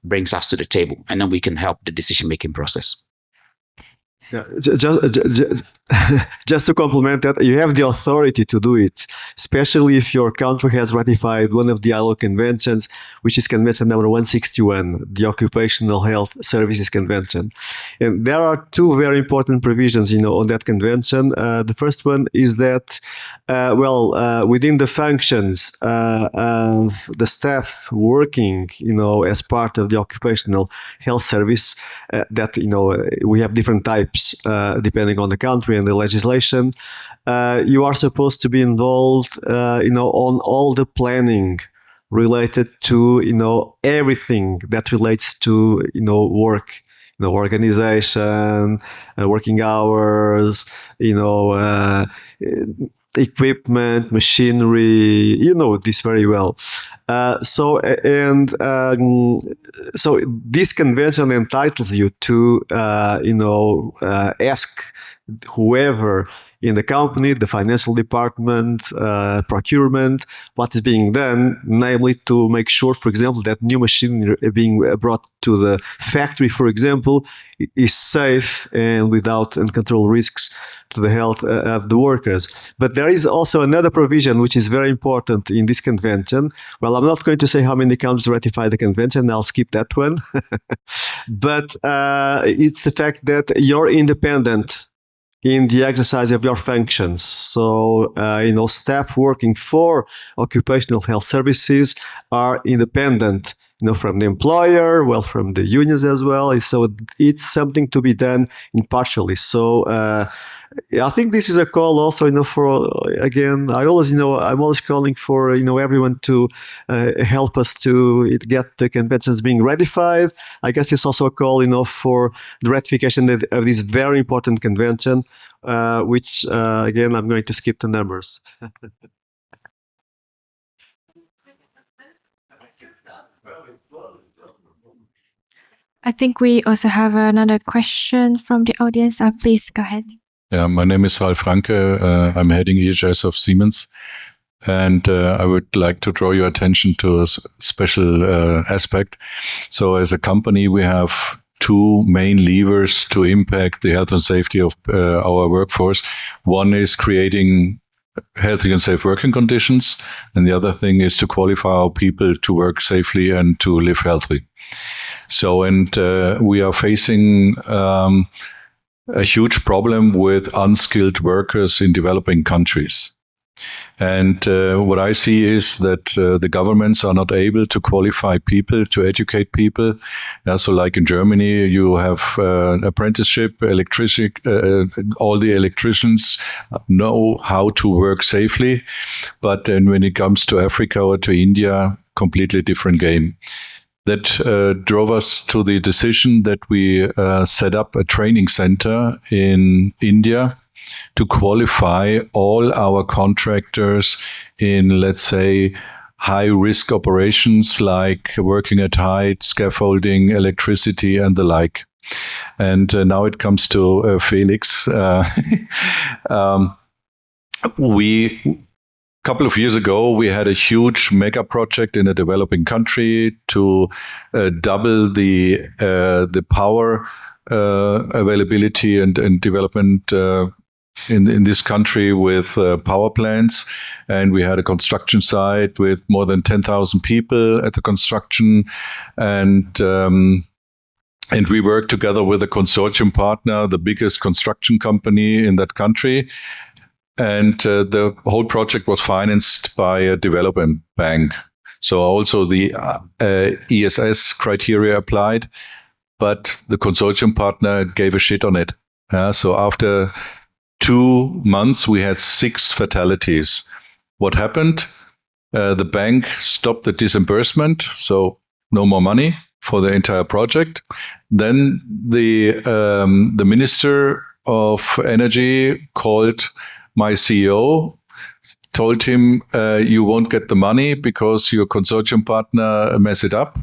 [SPEAKER 5] brings us to the table. And then we can help the decision-making process.
[SPEAKER 3] Yeah, just to complement that, you have the authority to do it, especially if your country has ratified one of the ILO conventions, which is Convention number 161, the Occupational Health Services Convention. And there are two very important provisions, on that convention. The first one is that, within the functions of the staff working, as part of the occupational health service, that, we have different types. Depending on the country and the legislation, you are supposed to be involved, on all the planning related to, everything that relates to, work, organization, working hours, equipment, machinery, this very well. So this convention entitles you to, ask whoever in the company, the financial department, procurement, what is being done, namely to make sure, for example, that new machinery being brought to the factory, for example, is safe and without uncontrolled risks to the health of the workers. But there is also another provision which is very important in this convention. Well, I'm not going to say how many countries ratify the convention. I'll skip that one. But it's the fact that you're independent in the exercise of your functions. So, staff working for occupational health services are independent, from the employer, from the unions as well. So it's something to be done impartially. So, I think this is a call also, again, I'm always calling for, everyone to help us to get the conventions being ratified. I guess it's also a call, for the ratification of this very important convention, which, again, I'm going to skip the numbers.
[SPEAKER 2] I think we also have another question from the audience. Please go ahead.
[SPEAKER 13] Yeah, my name is Ralf Franke. I'm heading EHS of Siemens. And I would like to draw your attention to a special aspect. So as a company, we have two main levers to impact the health and safety of our workforce. One is creating healthy and safe working conditions. And the other thing is to qualify our people to work safely and to live healthy. So, and we are facing a huge problem with unskilled workers in developing countries. And what I see is that the governments are not able to qualify people, to educate people. So like in Germany, you have apprenticeship, all the electricians know how to work safely. But then when it comes to Africa or to India, completely different game. that drove us to the decision that we set up a training center in India to qualify all our contractors in, let's say, high-risk operations like working at height, scaffolding, electricity, and the like. And now it comes to Felix. A couple of years ago, we had a huge mega project in a developing country to double the power availability and development in this country with power plants. And we had a construction site with more than 10,000 people at the construction. And we worked together with a consortium partner, the biggest construction company in that country. And the whole project was financed by a development bank. So also the ESS criteria applied, but the consortium partner gave a shit on it. So after 2 months, we had 6 fatalities. What happened? The bank stopped the disbursement, so no more money for the entire project. Then the Minister of Energy called my CEO, told him, you won't get the money because your consortium partner messed it up,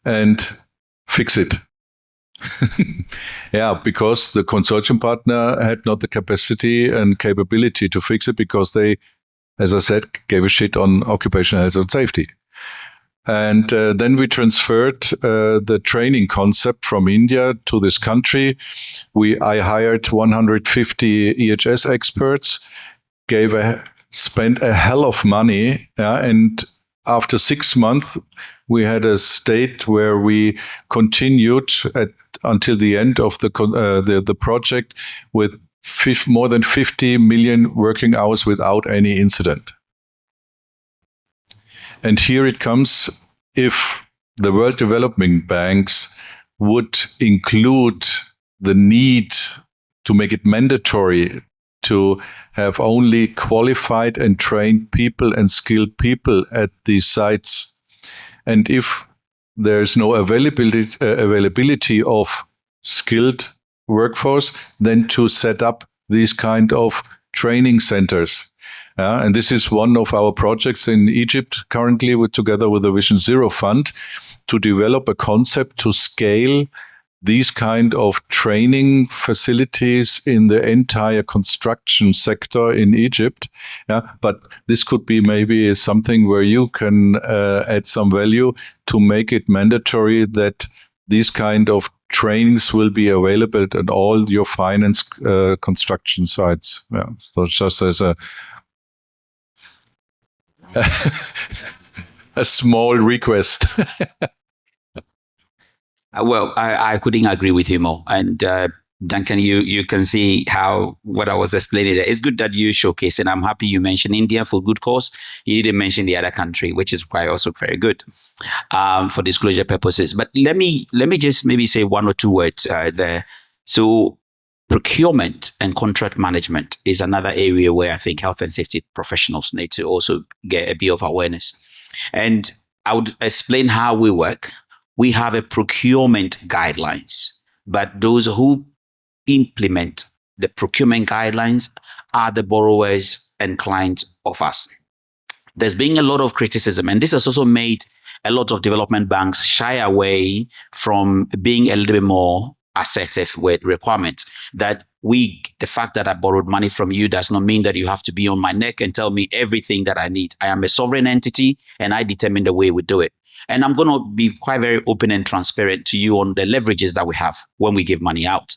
[SPEAKER 13] and fix it. Yeah, because the consortium partner had not the capacity and capability to fix it because they, as I said, gave a shit on occupational health and safety. And then we transferred the training concept from India to this country. I hired 150 EHS experts, spent a hell of money, and after 6 months, we had a state where we continued until the end of the project with more than 50 million working hours without any incident. And here it comes, if the World Development Banks would include the need to make it mandatory to have only qualified and trained people and skilled people at these sites, and if there's no availability of skilled workforce, then to set up these kind of training centers. And this is one of our projects in Egypt currently, together with the Vision Zero Fund, to develop a concept to scale these kind of training facilities in the entire construction sector in Egypt. But this could be maybe something where you can add some value to make it mandatory that these kind of trainings will be available at all your finance construction sites. So just as a small request.
[SPEAKER 5] Well, I couldn't agree with you more. And Duncan, you can see how what I was explaining there. It's good that you showcase, and I'm happy you mentioned India for good cause. You didn't mention the other country, which is quite also very good for disclosure purposes. But let me just maybe say 1 or 2 words there. So procurement and contract management is another area where I think health and safety professionals need to also get a bit of awareness. And I would explain how we work. We have a procurement guidelines, but those who implement the procurement guidelines are the borrowers and clients of us. There's been a lot of criticism, and this has also made a lot of development banks shy away from being a little bit more assertive with requirements. That the fact that I borrowed money from you does not mean that you have to be on my neck and tell me everything that I need. I am a sovereign entity and I determine the way we do it. And I'm going to be quite very open and transparent to you on the leverages that we have when we give money out.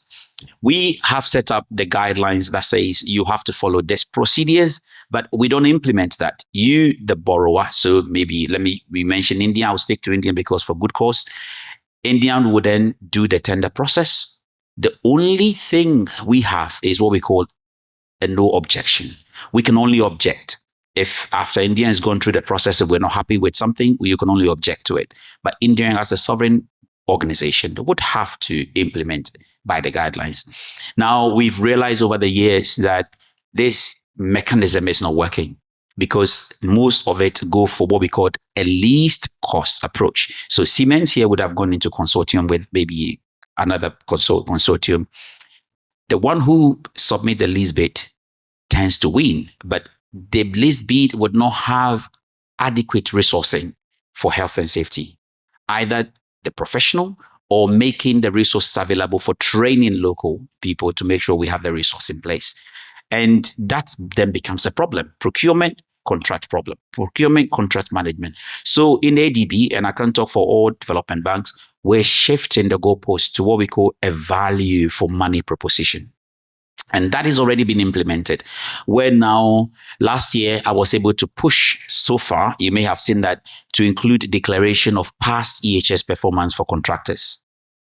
[SPEAKER 5] We have set up the guidelines that says you have to follow these procedures, but we don't implement that. You, the borrower, so maybe we mention India. I'll stick to India because for good cause. Indian would then do the tender process. The only thing we have is what we call a no objection. We can only object. If after India has gone through the process, if we're not happy with something, you can only object to it. But India, as a sovereign organization, would have to implement by the guidelines. Now, we've realized over the years that this mechanism is not working because most of it go for what we call a least cost approach. So Siemens here would have gone into consortium with maybe another consortium. The one who submits the least bid tends to win, but the least bid would not have adequate resourcing for health and safety, either the professional or making the resources available for training local people to make sure we have the resource in place. And that then becomes a problem. Procurement, contract problem. Procurement, contract management. So in ADB, and I can talk for all development banks, we're shifting the goalpost to what we call a value for money proposition. And that has already been implemented. Where now, last year, I was able to push so far, you may have seen that, to include declaration of past EHS performance for contractors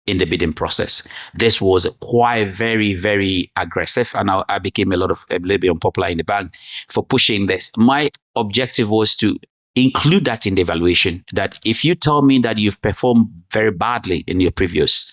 [SPEAKER 5] in the bidding process. This was quite very, very aggressive. And I became a little bit unpopular in the bank for pushing this. My objective was to include that in the evaluation, that if you tell me that you've performed very badly in your previous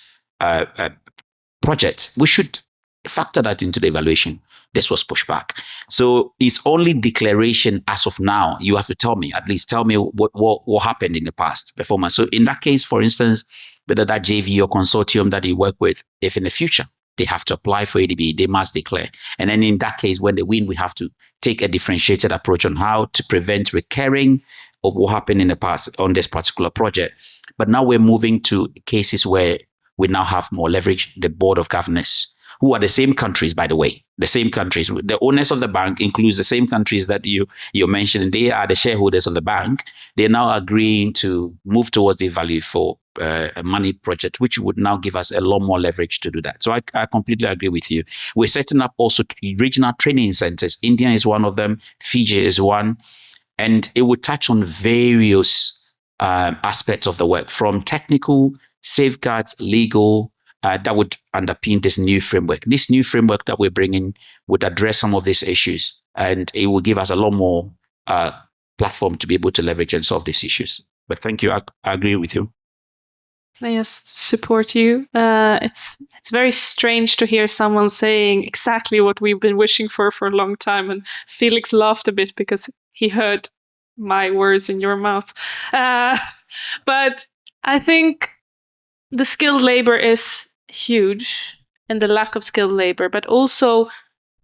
[SPEAKER 5] project, we should factor that into the evaluation. This was pushed back. So it's only declaration as of now. You have to tell me, at least tell me what happened in the past performance. So in that case, for instance, whether that JV or consortium that you work with, if in the future they have to apply for ADB, they must declare. And then in that case, when they win, we have to take a differentiated approach on how to prevent recurring of what happened in the past on this particular project. But now we're moving to cases where we now have more leverage, the board of governors, who are the same countries, by the way, the same countries. The owners of the bank includes the same countries that you mentioned. They are the shareholders of the bank. They're now agreeing to move towards the value for a money project, which would now give us a lot more leverage to do that. So I completely agree with you. We're setting up also regional training centers. India is one of them. Fiji is one. And it would touch on various aspects of the work, from technical, safeguards, legal, that would underpin this new framework. This new framework that we're bringing would address some of these issues, and it will give us a lot more platform to be able to leverage and solve these issues. But thank you. I agree with you.
[SPEAKER 6] I just support you. It's very strange to hear someone saying exactly what we've been wishing for a long time. And Felix laughed a bit because he heard my words in your mouth. But I think the skilled labor is huge, and the lack of skilled labor, but also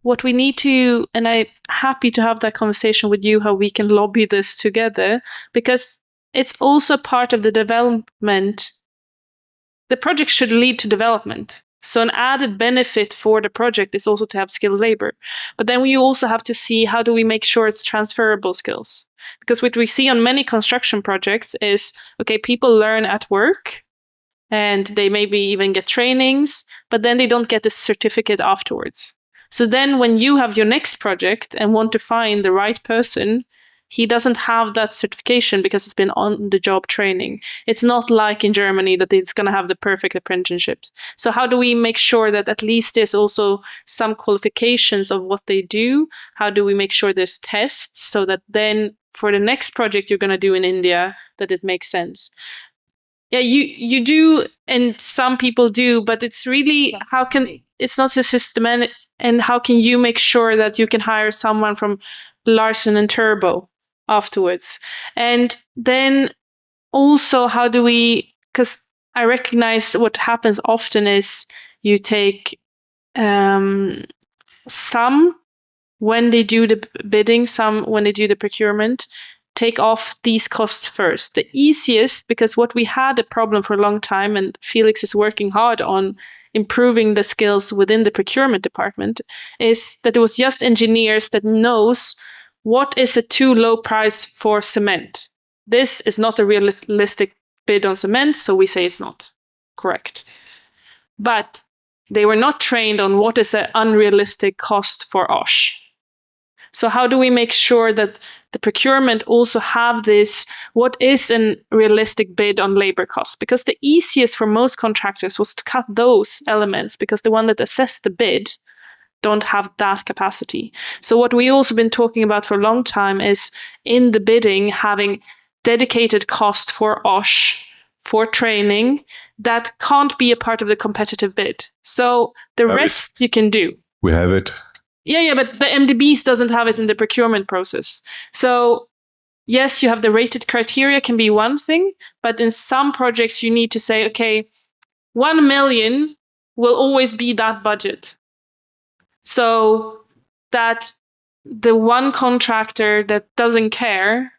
[SPEAKER 6] what we need to, and I'm happy to have that conversation with you, how we can lobby this together, because it's also part of the development. The project should lead to development. So an added benefit for the project is also to have skilled labor. But then we also have to see, how do we make sure it's transferable skills? Because what we see on many construction projects is, okay, people learn at work, and they maybe even get trainings, but then they don't get the certificate afterwards. So then when you have your next project and want to find the right person, he doesn't have that certification because it's been on-the-job training. It's not like in Germany that it's going to have the perfect apprenticeships. So how do we make sure that at least there's also some qualifications of what they do? How do we make sure there's tests so that then for the next project you're going to do in India, that it makes sense? Yeah, you do, and some people do, but it's really, it's not so systematic, and how can you make sure that you can hire someone from Larsen and Turbo afterwards? And then also, how do we, because I recognize what happens often is you take some when they do the bidding, some when they do the procurement, take off these costs first. The easiest, because what we had a problem for a long time, and Felix is working hard on improving the skills within the procurement department, is that it was just engineers that knows what is a too low price for cement. This is not a realistic bid on cement, so we say it's not correct. But they were not trained on what is an unrealistic cost for OSH. So how do we make sure that the procurement also have this, what is a realistic bid on labor costs? Because the easiest for most contractors was to cut those elements, because the one that assessed the bid don't have that capacity. So what we also been talking about for a long time is in the bidding having dedicated cost for OSH, for training, that can't be a part of the competitive bid. So the rest you can do.
[SPEAKER 13] We have it.
[SPEAKER 6] Yeah, but the MDBs doesn't have it in the procurement process. So yes, you have the rated criteria can be one thing, but in some projects you need to say, okay, 1 million will always be that budget. So that the one contractor that doesn't care,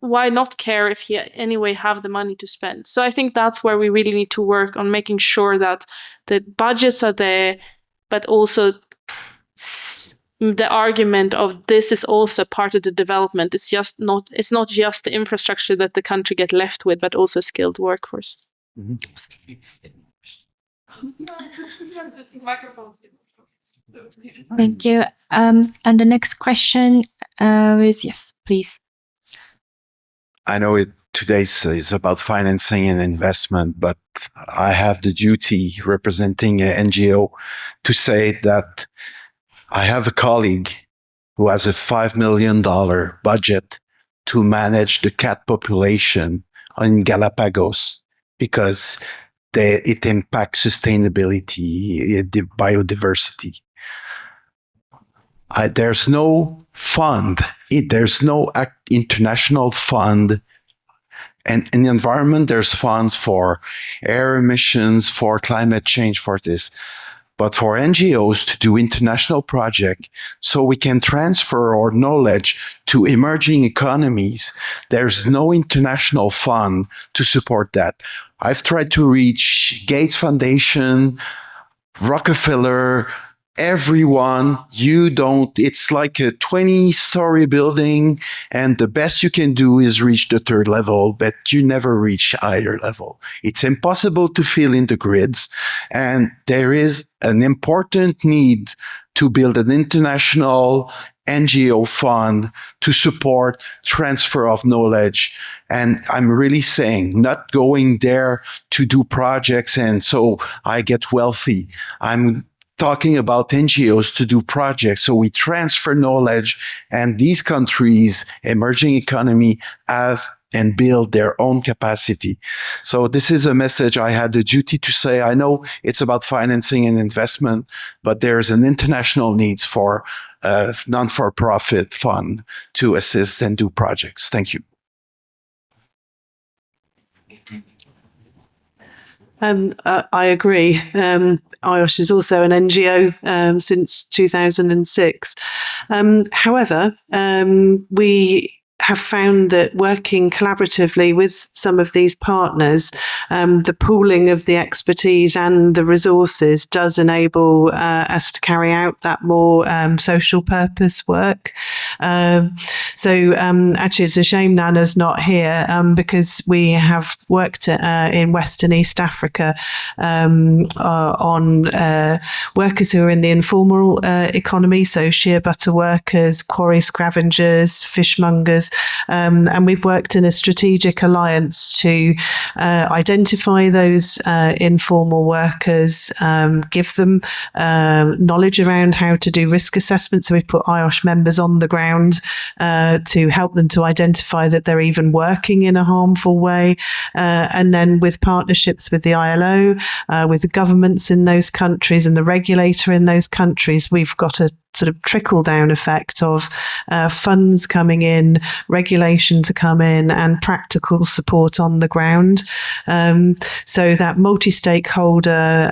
[SPEAKER 6] why not care if he anyway have the money to spend? So I think that's where we really need to work on making sure that the budgets are there, but also the argument of this is also part of the development. It's not just the infrastructure that the country get left with, but also a skilled workforce.
[SPEAKER 3] Mm-hmm.
[SPEAKER 2] Thank you. And the next question is, yes, please.
[SPEAKER 11] I know today is about financing and investment, but I have the duty representing an NGO to say that I have a colleague who has a $5 million budget to manage the cat population in Galapagos because it impacts sustainability, the biodiversity. There's no fund. There's no international fund. And in the environment, there's funds for air emissions, for climate change, for this. But for NGOs to do international projects, so we can transfer our knowledge to emerging economies, there's no international fund to support that. I've tried to reach Gates Foundation, Rockefeller, everyone. It's like a 20-story building, and the best you can do is reach the 3rd level, but you never reach higher level. It's impossible to fill in the grids, and there is an important need to build an international NGO fund to support transfer of knowledge. And I'm really saying, not going there to do projects and so I get wealthy. I'm talking about NGOs to do projects. So we transfer knowledge, and these countries, emerging economy, have and build their own capacity. So this is a message I had the duty to say. I know it's about financing and investment, but there's an international need for a non-for-profit fund to assist and do projects. Thank you.
[SPEAKER 10] I agree. IOSH is also an NGO since 2006. However, we have found that working collaboratively with some of these partners, the pooling of the expertise and the resources does enable us to carry out that more social purpose work. Actually, it's a shame Nana's not here because we have worked in West and East Africa on workers who are in the informal economy, so shear butter workers, quarry scavengers, fishmongers, and we've worked in a strategic alliance to identify those informal workers, give them knowledge around how to do risk assessment. So we've put IOSH members on the ground to help them to identify that they're even working in a harmful way. And then with partnerships with the ILO, with the governments in those countries and the regulator in those countries, we've got a sort of trickle-down effect of funds coming in, regulation to come in, and practical support on the ground. So that multi-stakeholder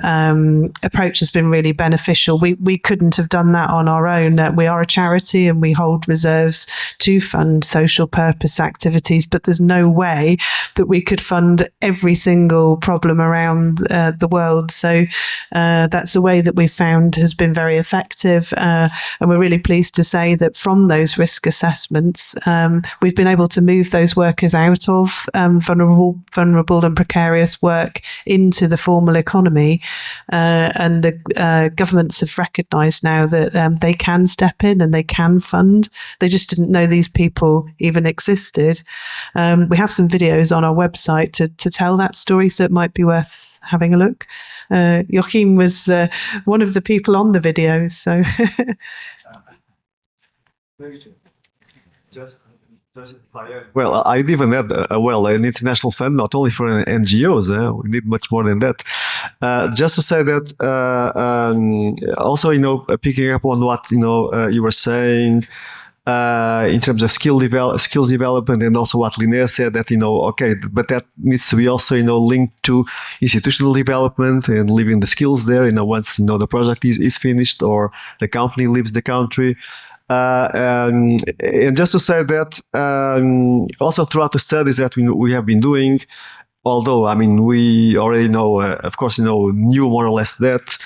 [SPEAKER 10] approach has been really beneficial. We couldn't have done that on our own. We are a charity and we hold reserves to fund social purpose activities, but there's no way that we could fund every single problem around the world. So that's a way that we've found has been very effective. And we're really pleased to say that from those risk assessments, we've been able to move those workers out of vulnerable and precarious work into the formal economy. And the governments have recognised now that they can step in and they can fund. They just didn't know these people even existed. We have some videos on our website to tell that story, so it might be worth having a look. Joachim was one of the people on the videos, so.
[SPEAKER 3] Well, I'd even add, an international fund, not only for NGOs. We need much more than that. Just to say that, also, picking up on what, you were saying, in terms of skills development, and also what Linnea said, that, okay, but that needs to be also, linked to institutional development and leaving the skills there, once, the project is finished or the company leaves the country. And just to say that, also throughout the studies that we have been doing, although, we already know, of course, knew more or less that,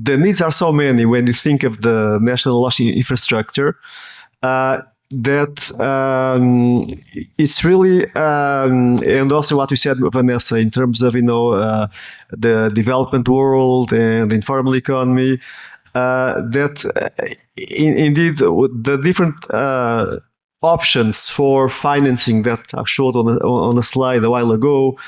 [SPEAKER 3] the needs are so many when you think of the national OSH infrastructure, that it's really, and also what you said, Vanessa, in terms of, the development world and the informal economy, that indeed the different options for financing that I showed on a slide a while ago,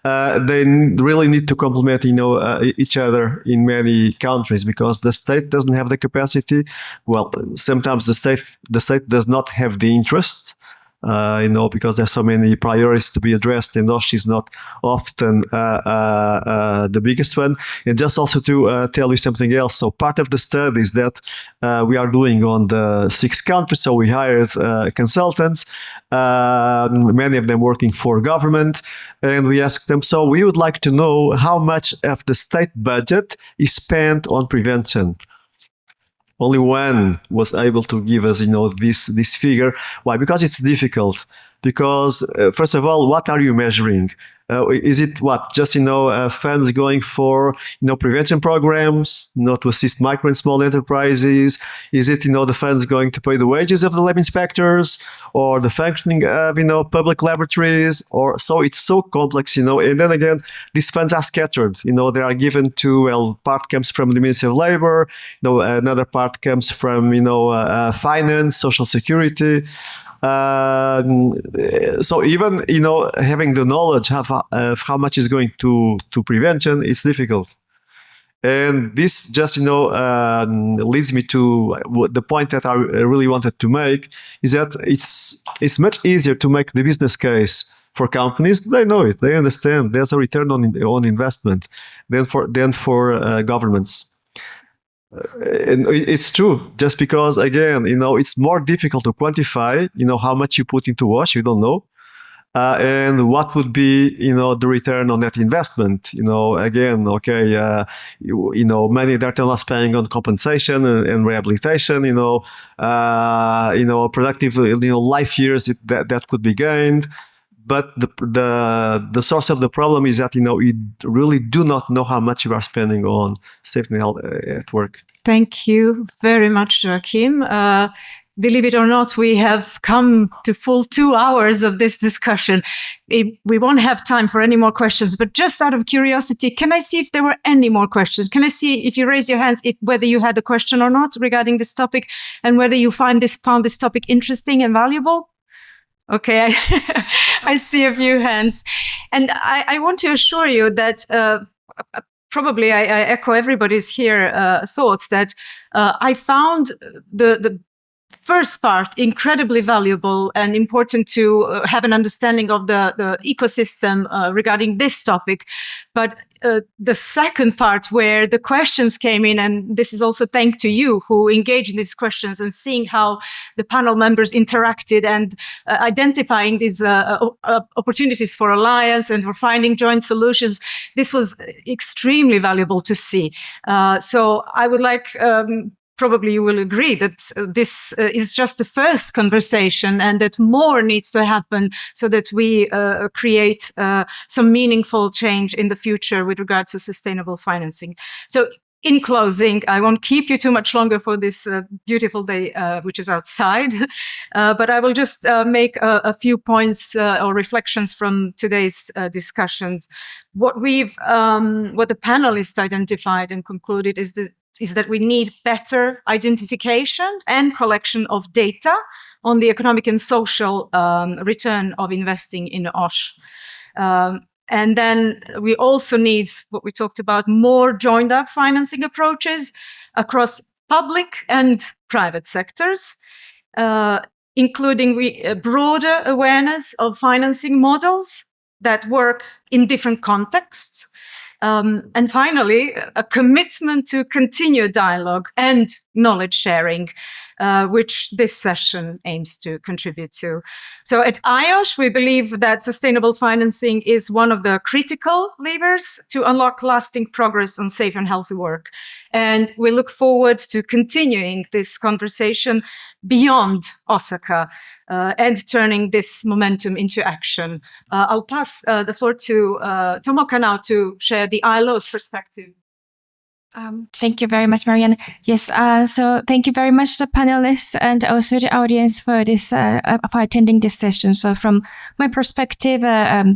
[SPEAKER 3] they really need to complement, each other in many countries, because the state doesn't have the capacity. Well, sometimes the state does not have the interest, because there's so many priorities to be addressed, and OSH is not often the biggest one. And just also to tell you something else, so part of the studies that we are doing on the 6 countries, so we hired consultants, many of them working for government, and we asked them, so we would like to know how much of the state budget is spent on prevention. Only one was able to give us, this figure. Why? Because it's difficult. Because first of all, what are you measuring? Is it what? Just, funds going for, prevention programs, to assist micro and small enterprises? Is it, the funds going to pay the wages of the lab inspectors, or the functioning of, public laboratories? Or so it's so complex, and then again, these funds are scattered. They are given to, well, part comes from the Ministry of Labor, another part comes from, finance, social security. So even, having the knowledge of how much is going to prevention, it's difficult. And this just, leads me to the point that I really wanted to make, is that it's much easier to make the business case for companies. They know it, they understand there's a return on investment than for governments. And it's true, just because, again, it's more difficult to quantify, how much you put into WASH, you don't know. And what would be, the return on that investment? Again, okay, many that are not spending on compensation and rehabilitation, productive, life years that could be gained. But the source of the problem is that, you really do not know how much you are spending on safety and health at work.
[SPEAKER 1] Thank you very much, Joachim. Believe it or not, we have come to full 2 hours of this discussion. We won't have time for any more questions, but just out of curiosity, can I see if there were any more questions? Can I see if you raise your hands, whether you had a question or not regarding this topic, and whether you found this topic interesting and valuable? Okay, I see a few hands. And I want to assure you that probably I echo everybody's here thoughts, that I found the first part incredibly valuable and important to have an understanding of the ecosystem regarding this topic. But the second part, where the questions came in, and this is also thanks to you who engaged in these questions, and seeing how the panel members interacted and identifying these opportunities for alliance and for finding joint solutions. This was extremely valuable to see. So I would like, probably you will agree, that this is just the first conversation, and that more needs to happen so that we create some meaningful change in the future with regards to sustainable financing. So in closing, I won't keep you too much longer for this beautiful day, which is outside, but I will just make a few points or reflections from today's discussions. What the panelists identified and concluded is that we need better identification and collection of data on the economic and social return of investing in OSH. And then we also need, what we talked about, more joined up financing approaches across public and private sectors, including broader awareness of financing models that work in different contexts. And finally, a commitment to continue dialogue and knowledge sharing, which this session aims to contribute to. So at IOSH, we believe that sustainable financing is one of the critical levers to unlock lasting progress on safe and healthy work. And we look forward to continuing this conversation beyond Osaka and turning this momentum into action. I'll pass the floor to Tomoka now to share the ILO's perspective.
[SPEAKER 2] Thank you very much, Marijana. Yes, so thank you very much, the panelists and also the audience for this for attending this session. So from my perspective,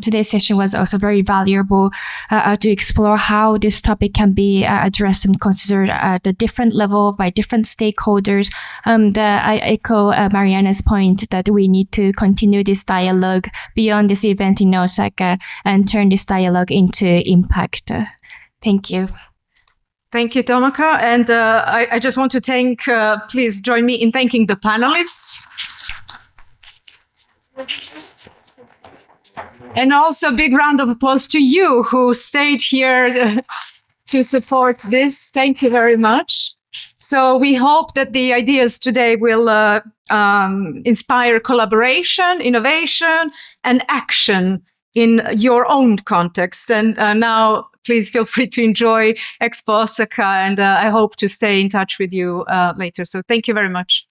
[SPEAKER 2] today's session was also very valuable to explore how this topic can be addressed and considered at a different level by different stakeholders. I echo Marijana's point that we need to continue this dialogue beyond this event in Osaka and turn this dialogue into impact. Thank you.
[SPEAKER 1] Thank you, Tomoka. And I just want to thank, please join me in thanking the panelists. And also a big round of applause to you who stayed here to support this. Thank you very much. So we hope that the ideas today will inspire collaboration, innovation, and action in your own context. And now, please feel free to enjoy EXPO Osaka, and I hope to stay in touch with you later. So thank you very much.